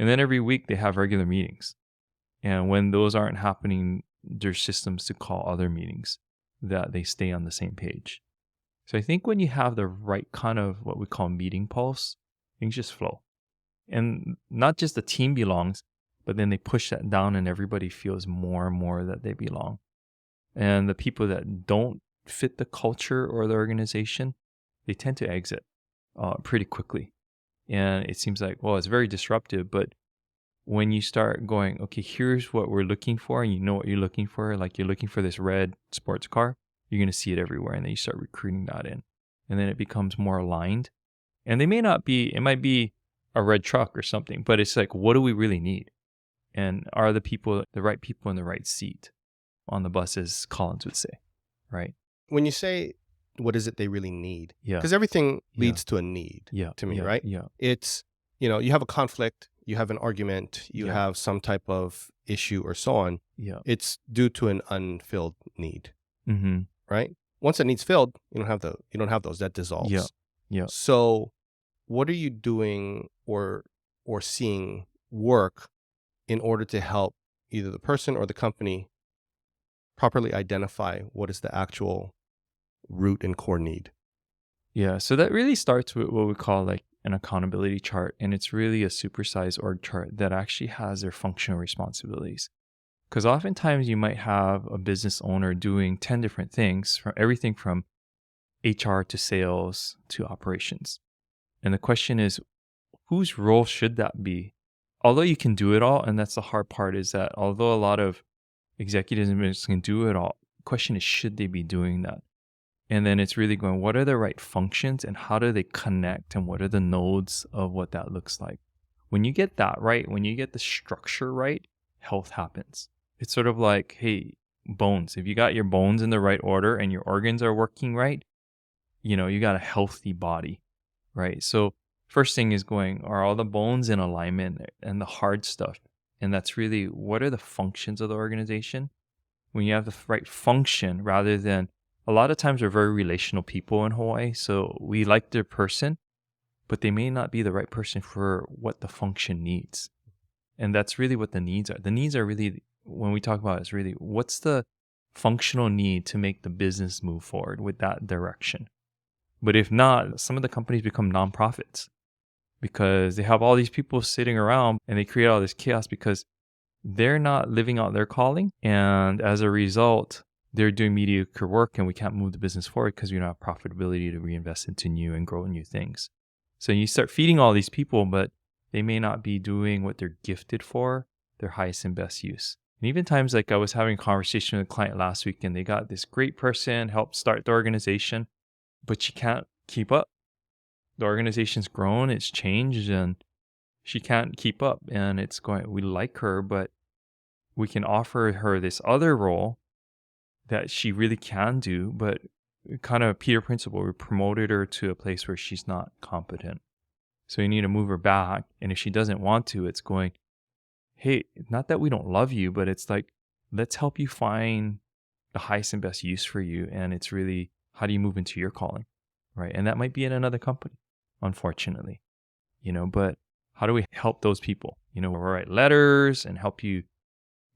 And then every week they have regular meetings. And when those aren't happening, there's systems to call other meetings that they stay on the same page. So I think when you have the right kind of what we call meeting pulse, things just flow. And not just the team belongs, but then they push that down and everybody feels more and more that they belong. And the people that don't fit the culture or the organization, they tend to exit pretty quickly. And it seems like, well, it's very disruptive, but when you start going, okay, here's what we're looking for, and you know what you're looking for, like you're looking for this red sports car, you're going to see it everywhere, and then you start recruiting that in. And then it becomes more aligned. And they may not be, it might be a red truck or something, but it's like, what do we really need? And are the right people in the right seat on the bus, as Collins would say, right? When you say, what is it they really need? Yeah. Because everything leads to a need to me, right? Yeah. It's, you have a conflict you have an argument, you Yeah. have some type of issue or so on, Yeah. it's due to an unfilled need, Mm-hmm. right? Once that need's filled, you don't have those, that Yeah. dissolves. Yeah. So what are you doing or seeing work in order to help either the person or the company properly identify what is the actual root and core need? Yeah. So that really starts with what we call like an accountability chart. And it's really a supersized org chart that actually has their functional responsibilities. Because oftentimes you might have a business owner doing 10 different things, from everything from HR to sales to operations. And the question is, whose role should that be? Although you can do it all, and that's the hard part, is that although a lot of executives and managers can do it all, the question is, should they be doing that? And then it's really going, what are the right functions and how do they connect and what are the nodes of what that looks like? When you get that right, when you get the structure right, health happens. It's sort of like, hey, bones. If you got your bones in the right order and your organs are working right, you got a healthy body, right? So first thing is going, are all the bones in alignment and the hard stuff? And that's really, what are the functions of the organization? When you have the right function, rather than, a lot of times we're very relational people in Hawaii. So we like their person, but they may not be the right person for what the function needs. And that's really what the needs are. The needs are really, when we talk about it, is really what's the functional need to make the business move forward with that direction. But if not, some of the companies become nonprofits because they have all these people sitting around and they create all this chaos because they're not living out their calling. And as a result, they're doing mediocre work and we can't move the business forward because we don't have profitability to reinvest into new and grow new things. So you start feeding all these people, but they may not be doing what they're gifted for, their highest and best use. And even times like I was having a conversation with a client last week and they got this great person, helped start the organization, but she can't keep up. The organization's grown, it's changed, and she can't keep up. And it's going, we like her, but we can offer her this other role that she really can do, but kind of Peter principle, we promoted her to a place where she's not competent. So you need to move her back. And if she doesn't want to, it's going, hey, not that we don't love you, but it's like, let's help you find the highest and best use for you. And it's really, how do you move into your calling, right? And that might be in another company, unfortunately, but how do we help those people? We'll write letters and help you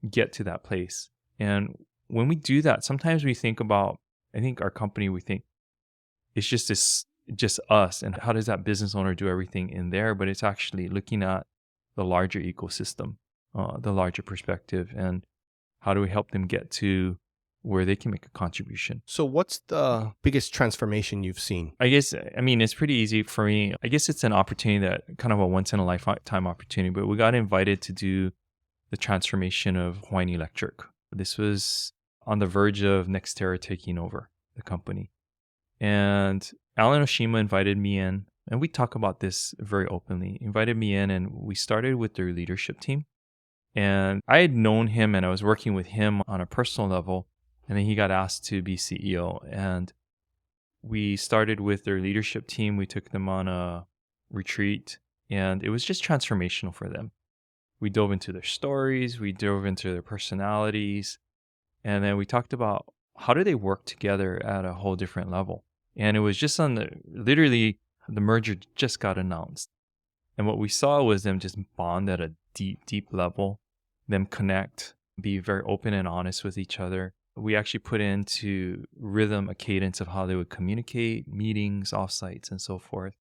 get to that place. And when we do that, sometimes we think about, I think our company, we think it's just us. And how does that business owner do everything in there? But it's actually looking at the larger ecosystem, the larger perspective, and how do we help them get to where they can make a contribution. So what's the biggest transformation you've seen? I guess, it's pretty easy for me. I guess it's an opportunity that kind of a once in a lifetime opportunity, but we got invited to do the transformation of Hawaiian Electric. This was on the verge of Nextera taking over the company. And Alan Oshima invited me in, and we talk about this very openly, invited me in, and we started with their leadership team. And I had known him and I was working with him on a personal level. And then he got asked to be CEO. And we started with their leadership team. We took them on a retreat and it was just transformational for them. We dove into their stories. We dove into their personalities. And then we talked about how do they work together at a whole different level. And it was just literally the merger just got announced. And what we saw was them just bond at a deep, deep level, them connect, be very open and honest with each other. We actually put into rhythm a cadence of how they would communicate, meetings, offsites, and so forth.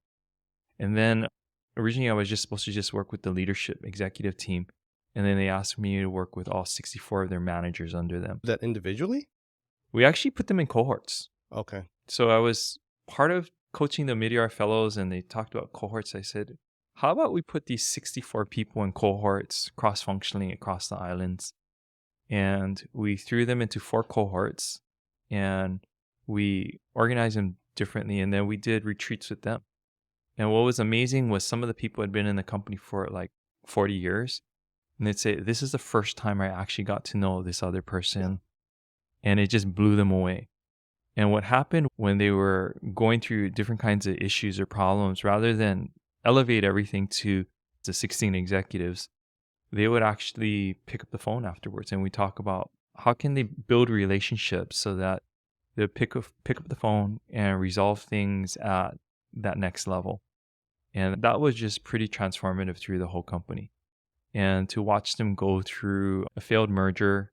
And then originally I was just supposed to just work with the leadership executive team. And then they asked me to work with all 64 of their managers under them. That individually? We actually put them in cohorts. Okay. So I was part of coaching the mid-year fellows and they talked about cohorts. I said, how about we put these 64 people in cohorts cross-functionally across the islands? And we threw them into 4 cohorts and we organized them differently. And then we did retreats with them. And what was amazing was some of the people had been in the company for like 40 years. And they'd say, this is the first time I actually got to know this other person. And it just blew them away. And what happened when they were going through different kinds of issues or problems, rather than elevate everything to the 16 executives, they would actually pick up the phone afterwards, and we talk about how can they build relationships so that they pick up the phone and resolve things at that next level. And that was just pretty transformative through the whole company. And to watch them go through a failed merger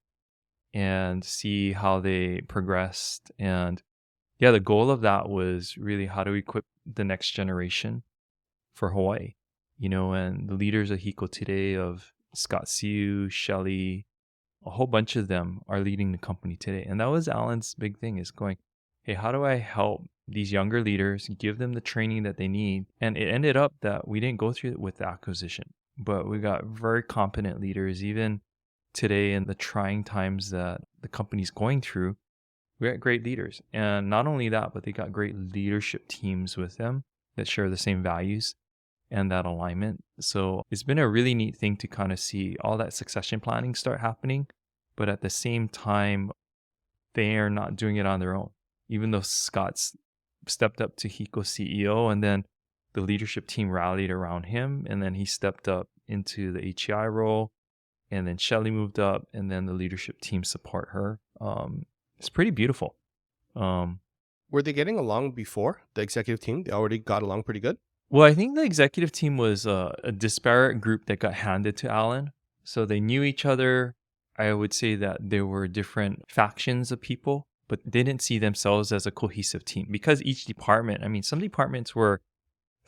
and see how they progressed. And yeah, the goal of that was really how to equip the next generation for Hawaii. And the leaders of Hiko today, of Scott Siu, Shelley, a whole bunch of them are leading the company today. And that was Alan's big thing, is going, hey, how do I help these younger leaders, give them the training that they need? And it ended up that we didn't go through it with the acquisition, but we got very competent leaders. Even today, in the trying times that the company's going through, we got great leaders. And not only that, but they got great leadership teams with them that share the same values and that alignment. So it's been a really neat thing to kind of see all that succession planning start happening, but at the same time, they are not doing it on their own. Even though Scott's stepped up to Hiko CEO, and then the leadership team rallied around him, and then he stepped up into the HEI role, and then Shelley moved up, and then the leadership team support her. It's pretty beautiful. Were they getting along before, the executive team? They already got along pretty good? Well, I think the executive team was a disparate group that got handed to Alan. So they knew each other. I would say that there were different factions of people, but they didn't see themselves as a cohesive team, because each department, some departments were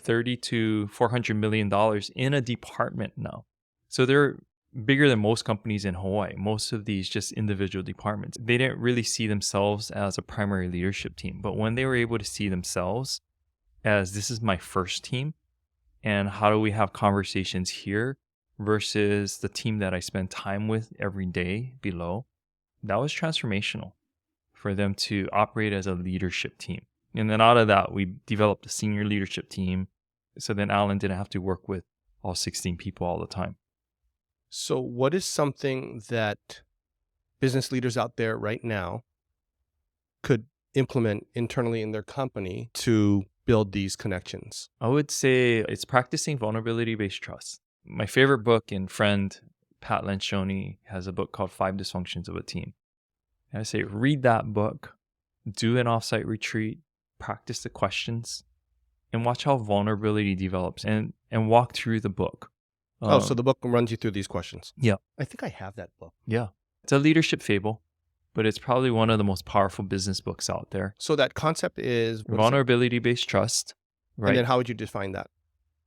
$30 to $400 million in a department now. So they're bigger than most companies in Hawaii. Most of these just individual departments. They didn't really see themselves as a primary leadership team. But when they were able to see themselves as, this is my first team, and how do we have conversations here versus the team that I spend time with every day below, that was transformational for them to operate as a leadership team. And then out of that, we developed a senior leadership team. So then Alan didn't have to work with all 16 people all the time. So what is something that business leaders out there right now could implement internally in their company to build these connections? I would say it's practicing vulnerability-based trust. My favorite book and friend, Pat Lencioni, has a book called 5 Dysfunctions of a Team. And I say, read that book, do an offsite retreat, practice the questions, and watch how vulnerability develops, and walk through the book. So the book runs you through these questions. Yeah. I think I have that book. Yeah. It's a leadership fable, but it's probably one of the most powerful business books out there. So that concept is vulnerability-based trust, right? And then how would you define that?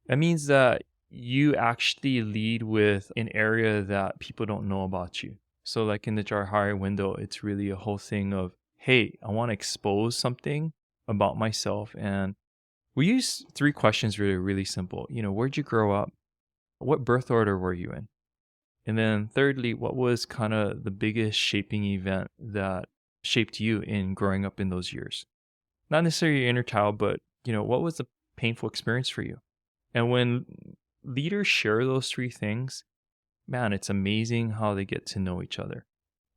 That means that you actually lead with an area that people don't know about you. So like in the Jarhari window, it's really a whole thing of, hey, I want to expose something about myself. And we use 3 questions really, really simple. Where'd you grow up? What birth order were you in? And then thirdly, what was kind of the biggest shaping event that shaped you in growing up in those years? Not necessarily your inner child, but, what was the painful experience for you? And when leaders share those 3 things, man, it's amazing how they get to know each other.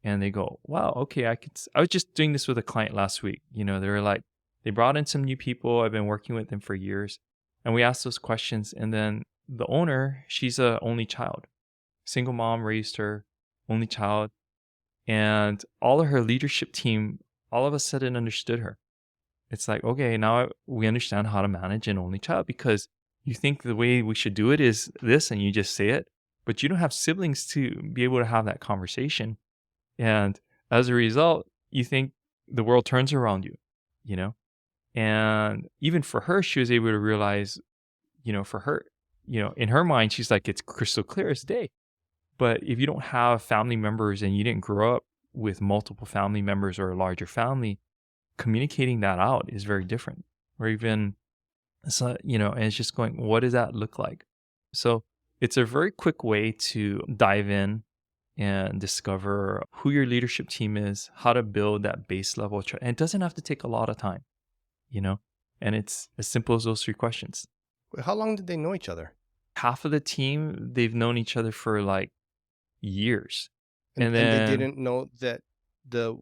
And they go, wow, okay, I was just doing this with a client last week. They were like, they brought in some new people. I've been working with them for years. And we asked those questions. And then the owner, she's a only child. Single mom, raised her, only child. And all of her leadership team all of a sudden understood her. It's like, okay, now we understand how to manage an only child, because you think the way we should do it is this, and you just say it, but you don't have siblings to be able to have that conversation. And as a result, you think the world turns around you, And even for her, she was able to realize, for her, in her mind, she's like, it's crystal clear as day. But if you don't have family members and you didn't grow up with multiple family members or a larger family, communicating that out is very different. Or even, and it's just going, what does that look like? So it's a very quick way to dive in and discover who your leadership team is, how to build that base level. And it doesn't have to take a lot of time, and it's as simple as those 3 questions. How long did they know each other? Half of the team, they've known each other for like years. And they didn't know that the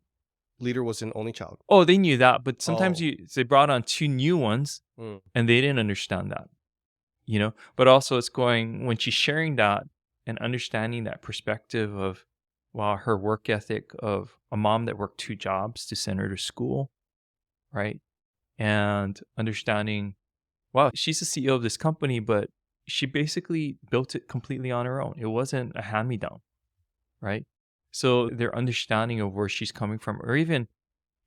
leader was an only child. Oh, they knew that, but sometimes they brought on 2 new ones and they didn't understand that. but also it's going, when she's sharing that and understanding that perspective of, wow, her work ethic of a mom that worked 2 jobs to send her to school, right? And understanding, wow, she's the CEO of this company, but she basically built it completely on her own. It wasn't a hand-me-down, right? So their understanding of where she's coming from, or even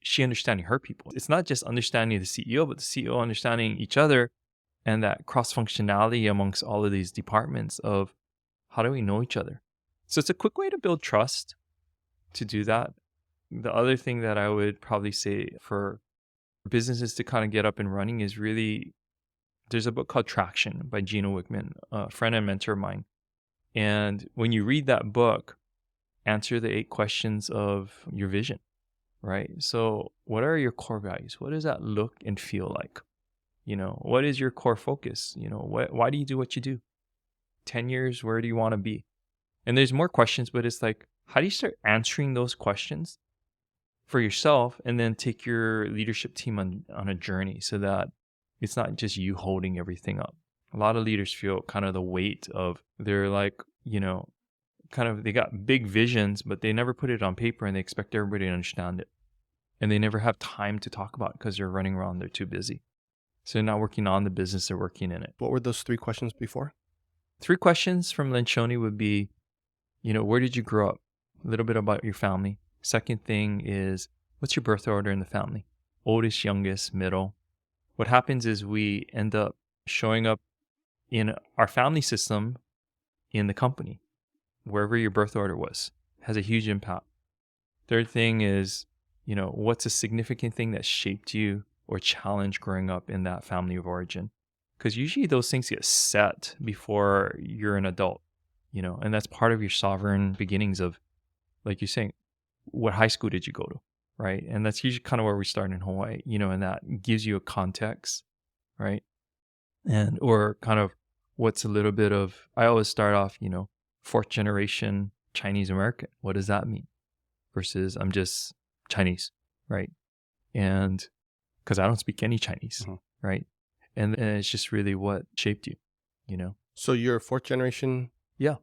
she understanding her people. It's not just understanding the CEO, but the CEO understanding each other, and that cross-functionality amongst all of these departments of how do we know each other. So it's a quick way to build trust to do that. The other thing that I would probably say for businesses to kind of get up and running is really, there's a book called Traction by Gino Wickman, a friend and mentor of mine. And when you read that book, answer the 8 questions of your vision, right? So what are your core values? What does that look and feel like? What is your core focus? Why do you do what you do? 10 years, where do you want to be? And there's more questions, but it's like, how do you start answering those questions for yourself and then take your leadership team on a journey so that it's not just you holding everything up. A lot of leaders feel kind of the weight of, they're like, kind of, they got big visions, but they never put it on paper and they expect everybody to understand it. And they never have time to talk about it because they're running around, they're too busy. So they're not working on the business, they're working in it. What were those 3 questions before? 3 questions from Lencioni would be, where did you grow up? A little bit about your family. Second thing is, what's your birth order in the family? Oldest, youngest, middle. What happens is we end up showing up in our family system in the company, wherever your birth order was. Has a huge impact. Third thing is, what's a significant thing that shaped you or challenged growing up in that family of origin? Because usually those things get set before you're an adult, and that's part of your sovereign beginnings of, like you're saying, what high school did you go to, right? And that's usually kind of where we start in Hawaii, and that gives you a context, right? And, or kind of what's a little bit of, I always start off, 4th generation Chinese American. What does that mean? Versus I'm just Chinese, right? And because I don't speak any Chinese, right? And it's just really what shaped you, So you're 4th generation Yeah.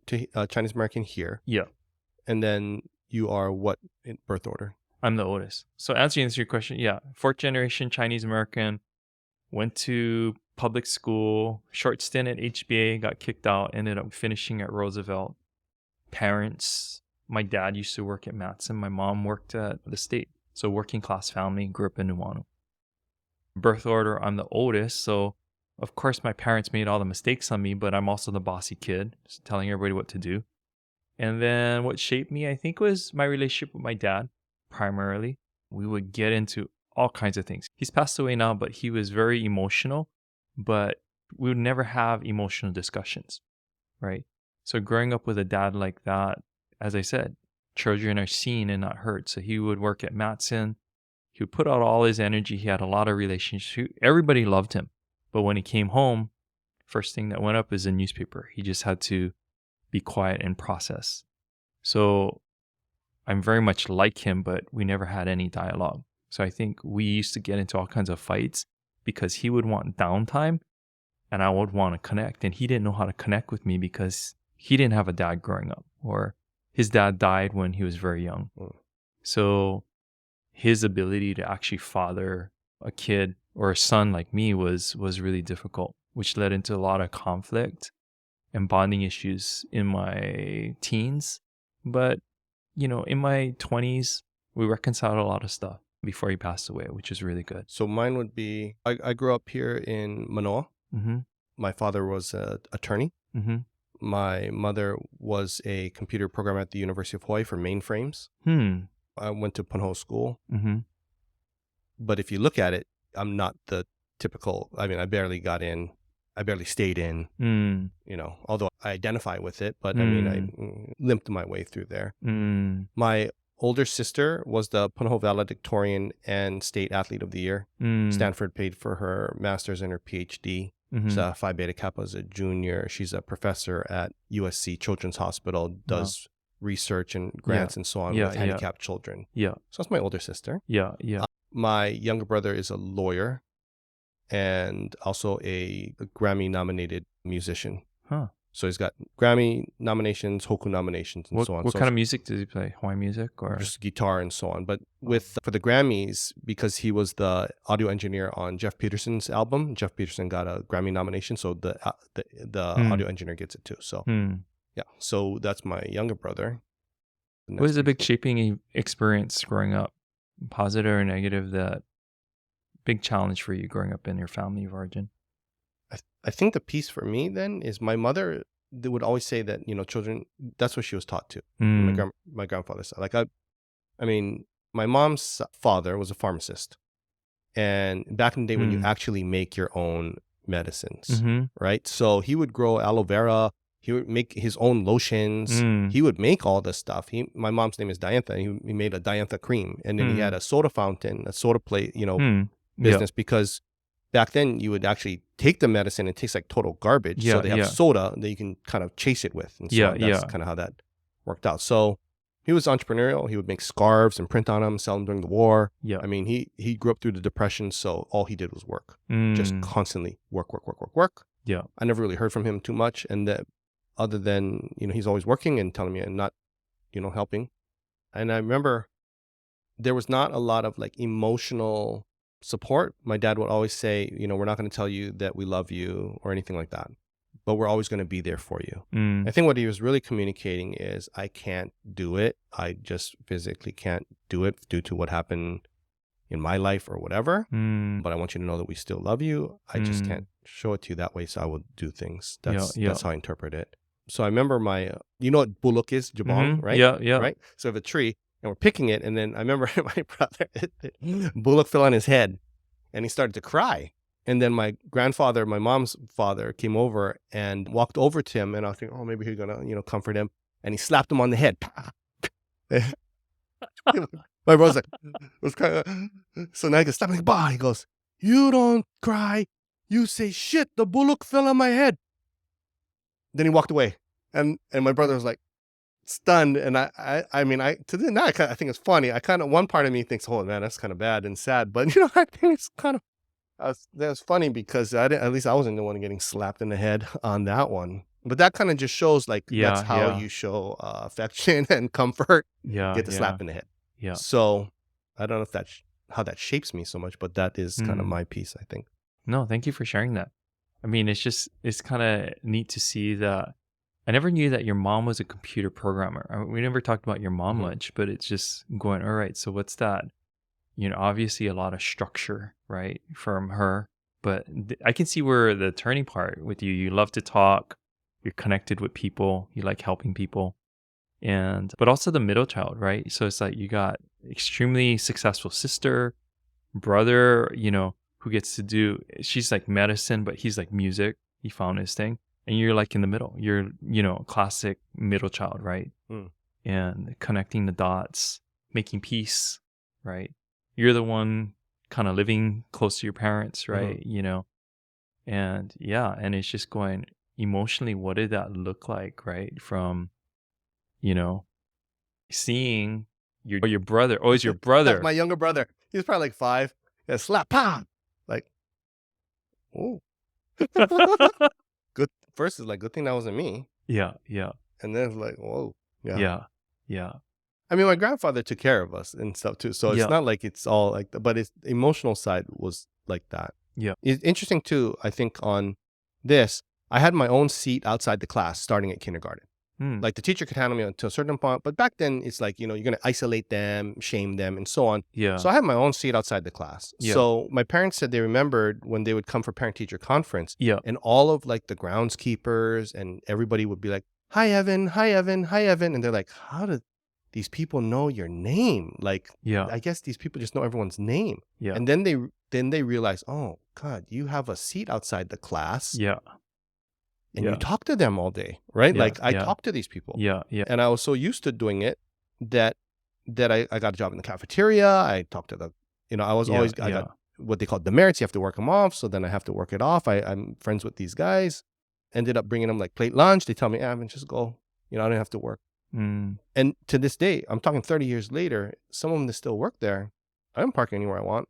Chinese American here. Yeah. And then you are what in birth order? I'm the oldest. So answering your question, 4th generation Chinese American, went to public school, short stint at HBA, got kicked out, ended up finishing at Roosevelt. Parents, my dad used to work at Matson. My mom worked at the state. So working class family, grew up in Nuuanu. Birth order, I'm the oldest. So of course my parents made all the mistakes on me, but I'm also the bossy kid, just telling everybody what to do. And then what shaped me, I think, was my relationship with my dad, primarily. We would get into all kinds of things. He's passed away now, but he was very emotional, but we would never have emotional discussions, right? So growing up with a dad like that, as I said, children are seen and not heard. So he would work at Matson. He would put out all his energy. He had a lot of relationships. Everybody loved him. But when he came home, first thing that went up is a newspaper. He just had to be quiet and process. So I'm very much like him, but we never had any dialogue. So I think we used to get into all kinds of fights because he would want downtime and I would want to connect. And he didn't know how to connect with me because he didn't have a dad growing up, or his dad died when he was very young. So his ability to actually father a kid or a son like me was really difficult, which led into a lot of conflict and bonding issues in my teens. But, in my 20s, we reconciled a lot of stuff before he passed away, which is really good. So mine would be, I grew up here in Manoa. Mm-hmm. My father was an attorney. Mm-hmm. My mother was a computer programmer at the University of Hawaii for mainframes. I went to Punahou School. Mm-hmm. But if you look at it, I'm not the typical, I barely got in. I barely stayed in, although I identify with it, but I limped my way through there. My older sister was the Punahou valedictorian and state athlete of the year. Stanford paid for her master's and her PhD. She's a Phi Beta Kappa as a junior. She's a professor at USC Children's Hospital, does research and grants and so on with handicapped children. So that's my older sister. Yeah. My younger brother is a lawyer. and also a Grammy-nominated musician. Huh. So he's got Grammy nominations, Hoku nominations, and so on. What So kind of music does he play? Hawaiian music or? just guitar and so on. But for the Grammys, because he was the audio engineer on Jeff Peterson's album, Jeff Peterson got a Grammy nomination, so the audio engineer gets it too. So yeah, so that's my younger brother. What was a big shaping experience growing up, positive or negative? That big challenge for you growing up in your family of origin? I think the piece for me then is my mother. They would always say that, children, that's what she was taught to. My grandfather's side. Like I mean, my mom's father was a pharmacist, and back in the day when you actually make your own medicines, right? So he would grow aloe vera. He would make his own lotions. He would make all this stuff. My mom's name is Diantha. He made a Diantha cream, and then he had a soda fountain, a soda plate, business, because back then you would actually take the medicine and it tastes like total garbage. So they have soda that you can kind of chase it with. And so that's kind of how that worked out. So he was entrepreneurial. He would make scarves and print on them, sell them during the war. I mean, he grew up through the Depression, so all he did was work. Just constantly work. I never really heard from him too much. And that other than, he's always working and telling me and not, helping. And I remember there was not a lot of like emotional support. My dad would always say, we're not going to tell you that we love you or anything like that, but we're always going to be there for you. I think what he was really communicating is, I can't do it. I just physically can't do it due to what happened in my life or whatever. But I want you to know that we still love you. I just can't show it to you that way. So I will do things. That's how I interpret it. So I remember you know what bullock is? Jabong, right? Yeah. Right? So we have a tree and we're picking it. And then I remember my brother, bullock fell on his head and he started to cry. And then my grandfather, my mom's father, came over and walked over to him. And I was thinking, oh, maybe he's going to, comfort him. And he slapped him on the head. My brother's like, was kind of, so now he goes, stop. Like, bah. He goes, you don't cry. You say, shit, the bullock fell on my head. Then he walked away. And my brother was like, stunned. And I mean, to the now I think it's funny. One part of me thinks, oh man, that's kind of bad and sad. But I think it's kind of, that's funny because at least I wasn't the one getting slapped in the head on that one. But that kind of just shows that's how you show affection and comfort. Get the slap in the head. So I don't know if that's how that shapes me so much, but that is kind of my piece, I think. No, thank you for sharing that. I mean, it's kind of neat to see that. I never knew that your mom was a computer programmer. We never talked about your mom much, but it's just going, all right, so what's that? Obviously a lot of structure, right, from her. But I can see where the turning part with you. You love to talk. You're connected with people. You like helping people. But also the middle child, right? So it's like you got extremely successful sister, brother, who gets to do, she's like medicine, but he's like music. He found his thing. And you're like in the middle. You're, classic middle child, right? And connecting the dots, making peace, right? You're the one kind of living close to your parents, right? And and it's just going emotionally, what did that look like, right? From, seeing your brother. Oh, it's your brother. My younger brother. He was probably like 5. Yeah, slap, pop. Like, oh. Good. First is like, good thing that wasn't me. Yeah. And then it's like, whoa. Yeah. I mean, my grandfather took care of us and stuff too. So it's not like it's all like that, but its emotional side was like that. Yeah. It's interesting too, I think on this, I had my own seat outside the class starting at kindergarten. Like the teacher could handle me until a certain point, but back then it's like, you're going to isolate them, shame them, and so on. Yeah. So I had my own seat outside the class. Yeah. So my parents said they remembered when they would come for parent-teacher conference. Yeah. And all of like the groundskeepers and everybody would be like, hi, Evan, hi, Evan, hi, Evan. And they're like, how did these people know your name? Like, I guess these people just know everyone's name. Yeah. And then they realize, oh God, you have a seat outside the class. Yeah. And you talk to them all day, right? I talk to these people. Yeah. And I was so used to doing it that I got a job in the cafeteria. I talked to the, I got what they call demerits. You have to work them off. So then I have to work it off. I'm friends with these guys. Ended up bringing them like plate lunch. They tell me, Evan, just go. I don't have to work. And to this day, I'm talking 30 years later, some of them that still work there, I don't park anywhere I want.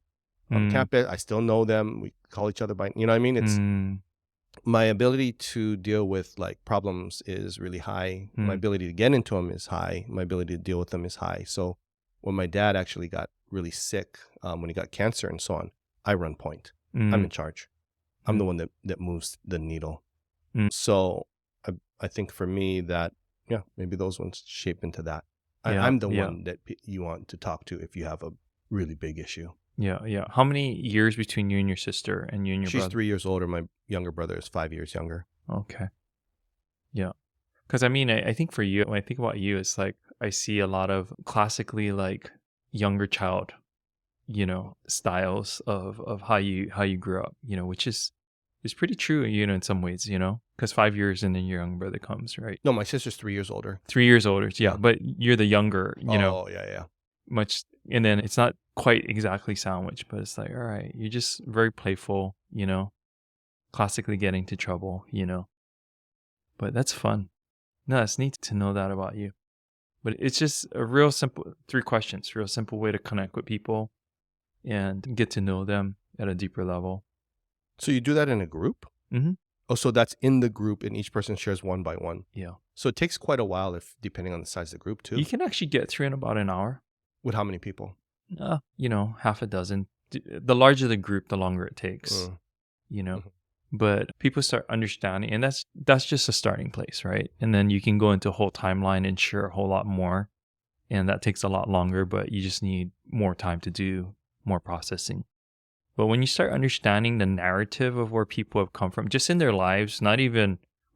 on Mm, campus. I still know them. We call each other by, you know what I mean? It's mm, my ability to deal with like problems is really high. My mm. ability to get into them is high. My ability to deal with them is high. So when my dad actually got really sick, when he got cancer and so on, I run point. I'm in Mm, charge. I'm mm, the one that moves the needle. mm. So I think for me that, yeah, maybe those ones shape into that. Yeah, I'm the yeah, one that you want to talk to if you have a really big issue. yeah, yeah. How many years between you and your sister and you and your She's brother? 3 years older. My younger brother is 5 years younger. Okay. Yeah. Because I mean, I think for you, when I think about you, it's like I see a lot of classically like younger child, styles of how you grew up, which is pretty true, in some ways, because 5 years and then your younger brother comes, right? No, my sister's 3 years older. 3 years older, yeah, Yeah. but you're the younger, Oh, yeah. much, and then it's not quite exactly sandwich, but it's like, all right, you're just very playful, classically getting into trouble, but that's fun. No, it's neat to know that about you. But it's just a real simple 3 questions, real simple way to connect with people and get to know them at a deeper level. So you do that in a group? Mm-hmm. Oh, so that's in the group and each person shares one by one. Yeah. So it takes quite a while depending on the size of the group too. You can actually get through in about an hour. With how many people? Half a dozen. The larger the group, the longer it takes, Mm. Mhm. But people start understanding, and that's just a starting place, right? And then you can go into a whole timeline and share a whole lot more. And that takes a lot longer, but you just need more time to do more processing. But when you start understanding the narrative of where people have come from, just in their lives, we're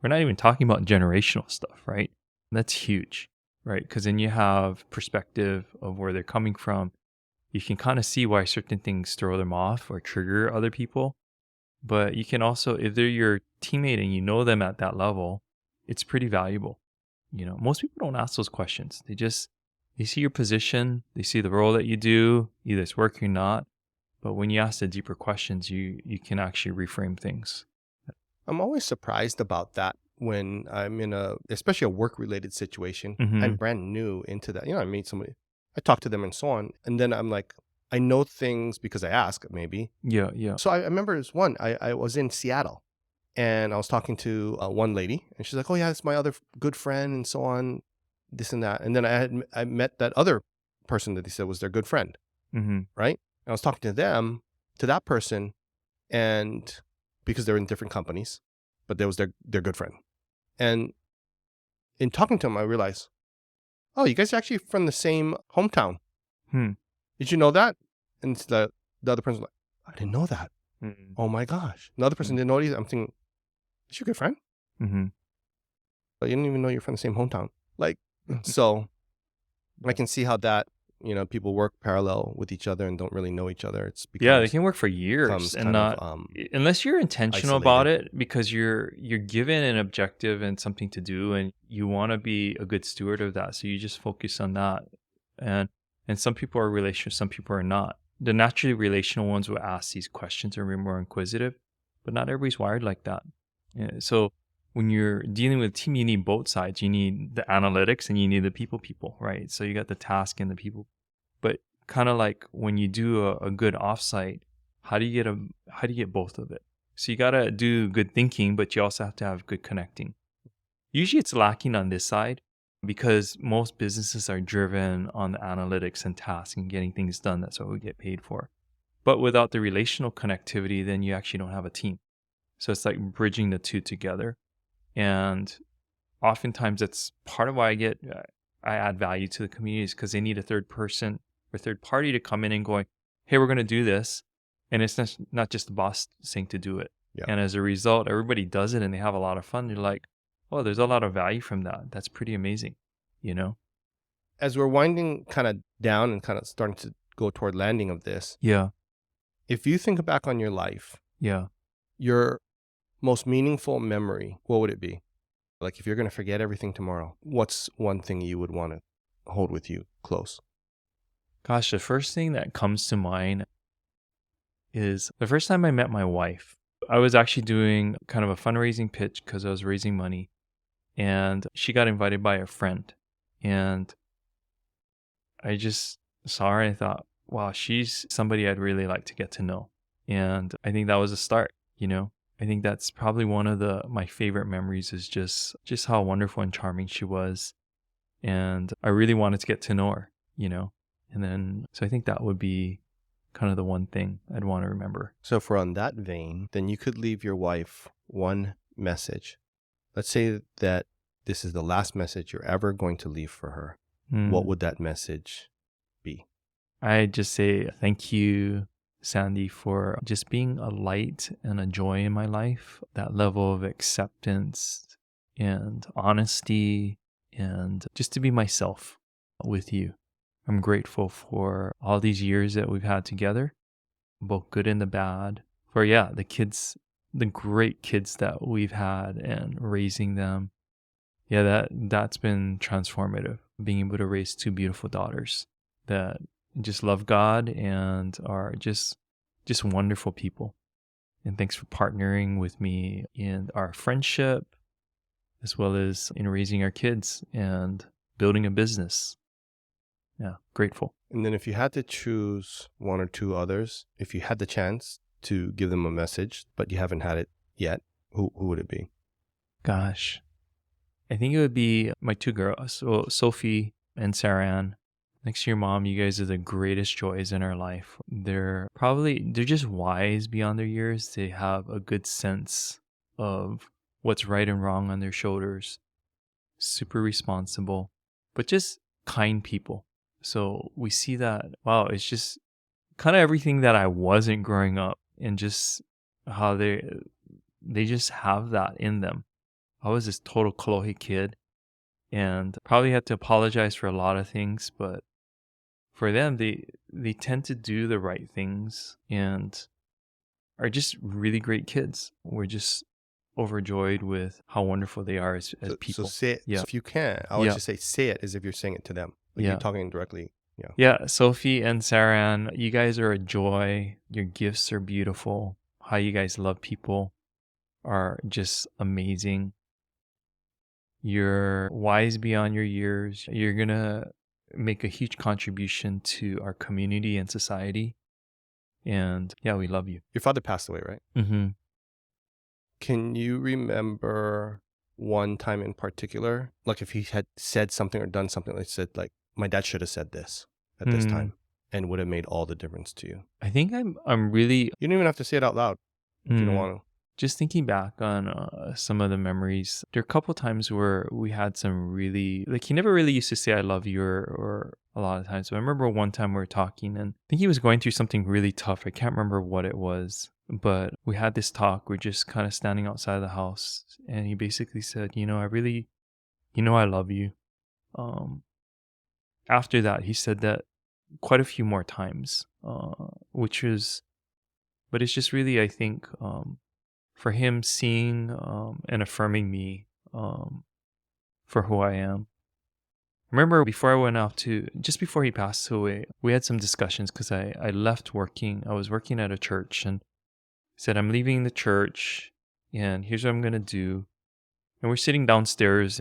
not even talking about generational stuff, right? That's huge, right? Because then you have perspective of where they're coming from. You can kind of see why certain things throw them off or trigger other people. But you can also, if they're your teammate and you know them at that level, it's pretty valuable. Most people don't ask those questions. They see your position, they see the role that you do, either it's working or not. But when you ask the deeper questions, you can actually reframe things. I'm always surprised about that when I'm in especially a work-related situation. Mm-hmm. I'm brand new into that. I meet somebody, I talk to them and so on. And then I'm like, I know things because I ask maybe. Yeah, yeah. So I remember this one, I was in Seattle and I was talking to one lady and she's like, oh yeah, it's my other good friend and so on, this and that. And then I met that other person that they said was their good friend, Mm-hmm. right? And I was talking to that person, and because they're in different companies, but there was their good friend. And in talking to him, I realized, oh, you guys are actually from the same hometown. Did you know that? And the other person's like, I didn't know that. Mm-hmm. Oh my gosh. The other person didn't know it either. I'm thinking, is your good friend? Mm-hmm. But you didn't even know you're from the same hometown. Like, so I can see how that, people work parallel with each other and don't really know each other. Yeah, they can work for years becomes and kind not of, unless you're intentional about it, because you're given an objective and something to do, and you want to be a good steward of that. So you just focus on that. And some people are relational, some people are not. The naturally relational ones will ask these questions or be more inquisitive, but not everybody's wired like that. Yeah, so when you're dealing with a team, you need both sides. You need the analytics and you need the people, right? So you got the task and the people. But kind of like when you do a good offsite, how do you get both of it? So you got to do good thinking, but you also have to have good connecting. Usually it's lacking on this side because most businesses are driven on the analytics and tasks and getting things done. That's what we get paid for. But without the relational connectivity, then you actually don't have a team. So it's like bridging the two together. And oftentimes that's part of why I add value to the communities, because they need a third person or third party to come in and going, hey, we're going to do this. And it's not just the boss saying to do it. Yeah. And as a result, everybody does it and they have a lot of fun. You're like, oh, there's a lot of value from that. That's pretty amazing, As we're winding kind of down and kind of starting to go toward landing of this. Yeah. If you think back on your life. Yeah. Your most meaningful memory, what would it be? Like if you're going to forget everything tomorrow, what's one thing you would want to hold with you close? Gosh, the first thing that comes to mind is the first time I met my wife. I was actually doing kind of a fundraising pitch because I was raising money, and she got invited by a friend. And I just saw her and I thought, wow, she's somebody I'd really like to get to know. And I think that was a start, you know. I think that's probably one of my favorite memories is just how wonderful and charming she was. And I really wanted to get to know her, you know. And then so I think that would be kind of the one thing I'd want to remember. So if we're on that vein, then you could leave your wife one message. Let's say that this is the last message you're ever going to leave for her. What would that message be? I just say thank you, Sandy, for just being a light and a joy in my life. That level of acceptance and honesty and just to be myself with you. I'm grateful for all these years that we've had together, both good and the bad. For the kids, the great kids that we've had and raising them. Yeah, that's been transformative. Being able to raise two beautiful daughters that just love God and are just wonderful people. And thanks for partnering with me in our friendship, as well as in raising our kids and building a business. Yeah, grateful. And then if you had to choose one or two others, if you had the chance to give them a message, but you haven't had it yet, who would it be? Gosh, I think it would be my two girls, so Sophie and Saran. Next to your mom, you guys are the greatest joys in our life. They're just wise beyond their years. They have a good sense of what's right and wrong on their shoulders. Super responsible, but just kind people. So we see that, wow, it's just kind of everything that I wasn't growing up and just how they just have that in them. I was this total Kolohe kid and probably had to apologize for a lot of things, but for them, they tend to do the right things and are just really great kids. We're just overjoyed with how wonderful they are as people. So say it. Yeah. So if you can, I would just say it as if you're saying it to them. Like you're talking directly. Yeah. Yeah. Sophie and Saran, you guys are a joy. Your gifts are beautiful. How you guys love people are just amazing. You're wise beyond your years. You're going to make a huge contribution to our community and society. And we love you. Your father passed away, right? Mm-hmm. Can you remember one time in particular? Like if he had said something or done something like said, like, my dad should have said this at this time and would have made all the difference to you. I think I'm really... You don't even have to say it out loud if you don't want to. Just thinking back on some of the memories, there are a couple times where we had some really, like he never really used to say I love you or a lot of times. So I remember one time we were talking and I think he was going through something really tough. I can't remember what it was, but we had this talk. We're just kind of standing outside the house and he basically said, I love you. After that, he said that quite a few more times, but it's just really, I think, for him seeing and affirming me for who I am. I remember before I went off just before he passed away, we had some discussions because I left working. I was working at a church and said, I'm leaving the church and here's what I'm going to do. And we're sitting downstairs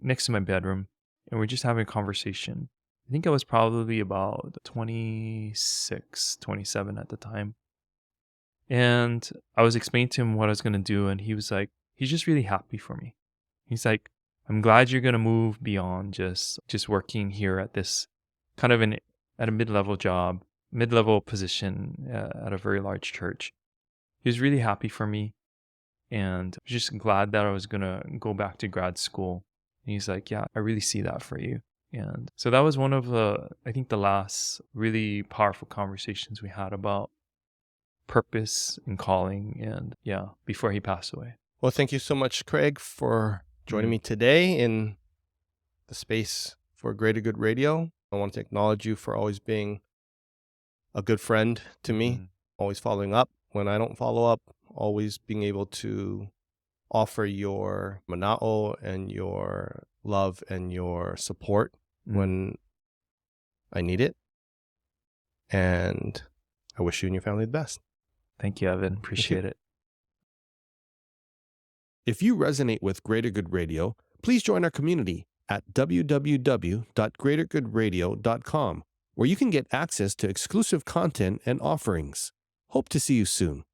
next to my bedroom and we're just having a conversation. I think I was probably about 26, 27 at the time. And I was explaining to him what I was going to do. And he was like, he's just really happy for me. He's like, I'm glad you're going to move beyond just working here at this kind of at a mid-level position at a very large church. He was really happy for me. And just glad that I was going to go back to grad school. And he's like, yeah, I really see that for you. And so that was one of I think the last really powerful conversations we had about purpose and calling and before he passed away. Well, thank you so much, Craig, for joining me today in the space for Greater Good Radio. I want to acknowledge you for always being a good friend to me, always following up when I don't follow up, always being able to offer your mana'o and your love and your support when I need it. And I wish you and your family the best. Thank you, Evan. Appreciate it. If you resonate with Greater Good Radio, please join our community at www.greatergoodradio.com, where you can get access to exclusive content and offerings. Hope to see you soon.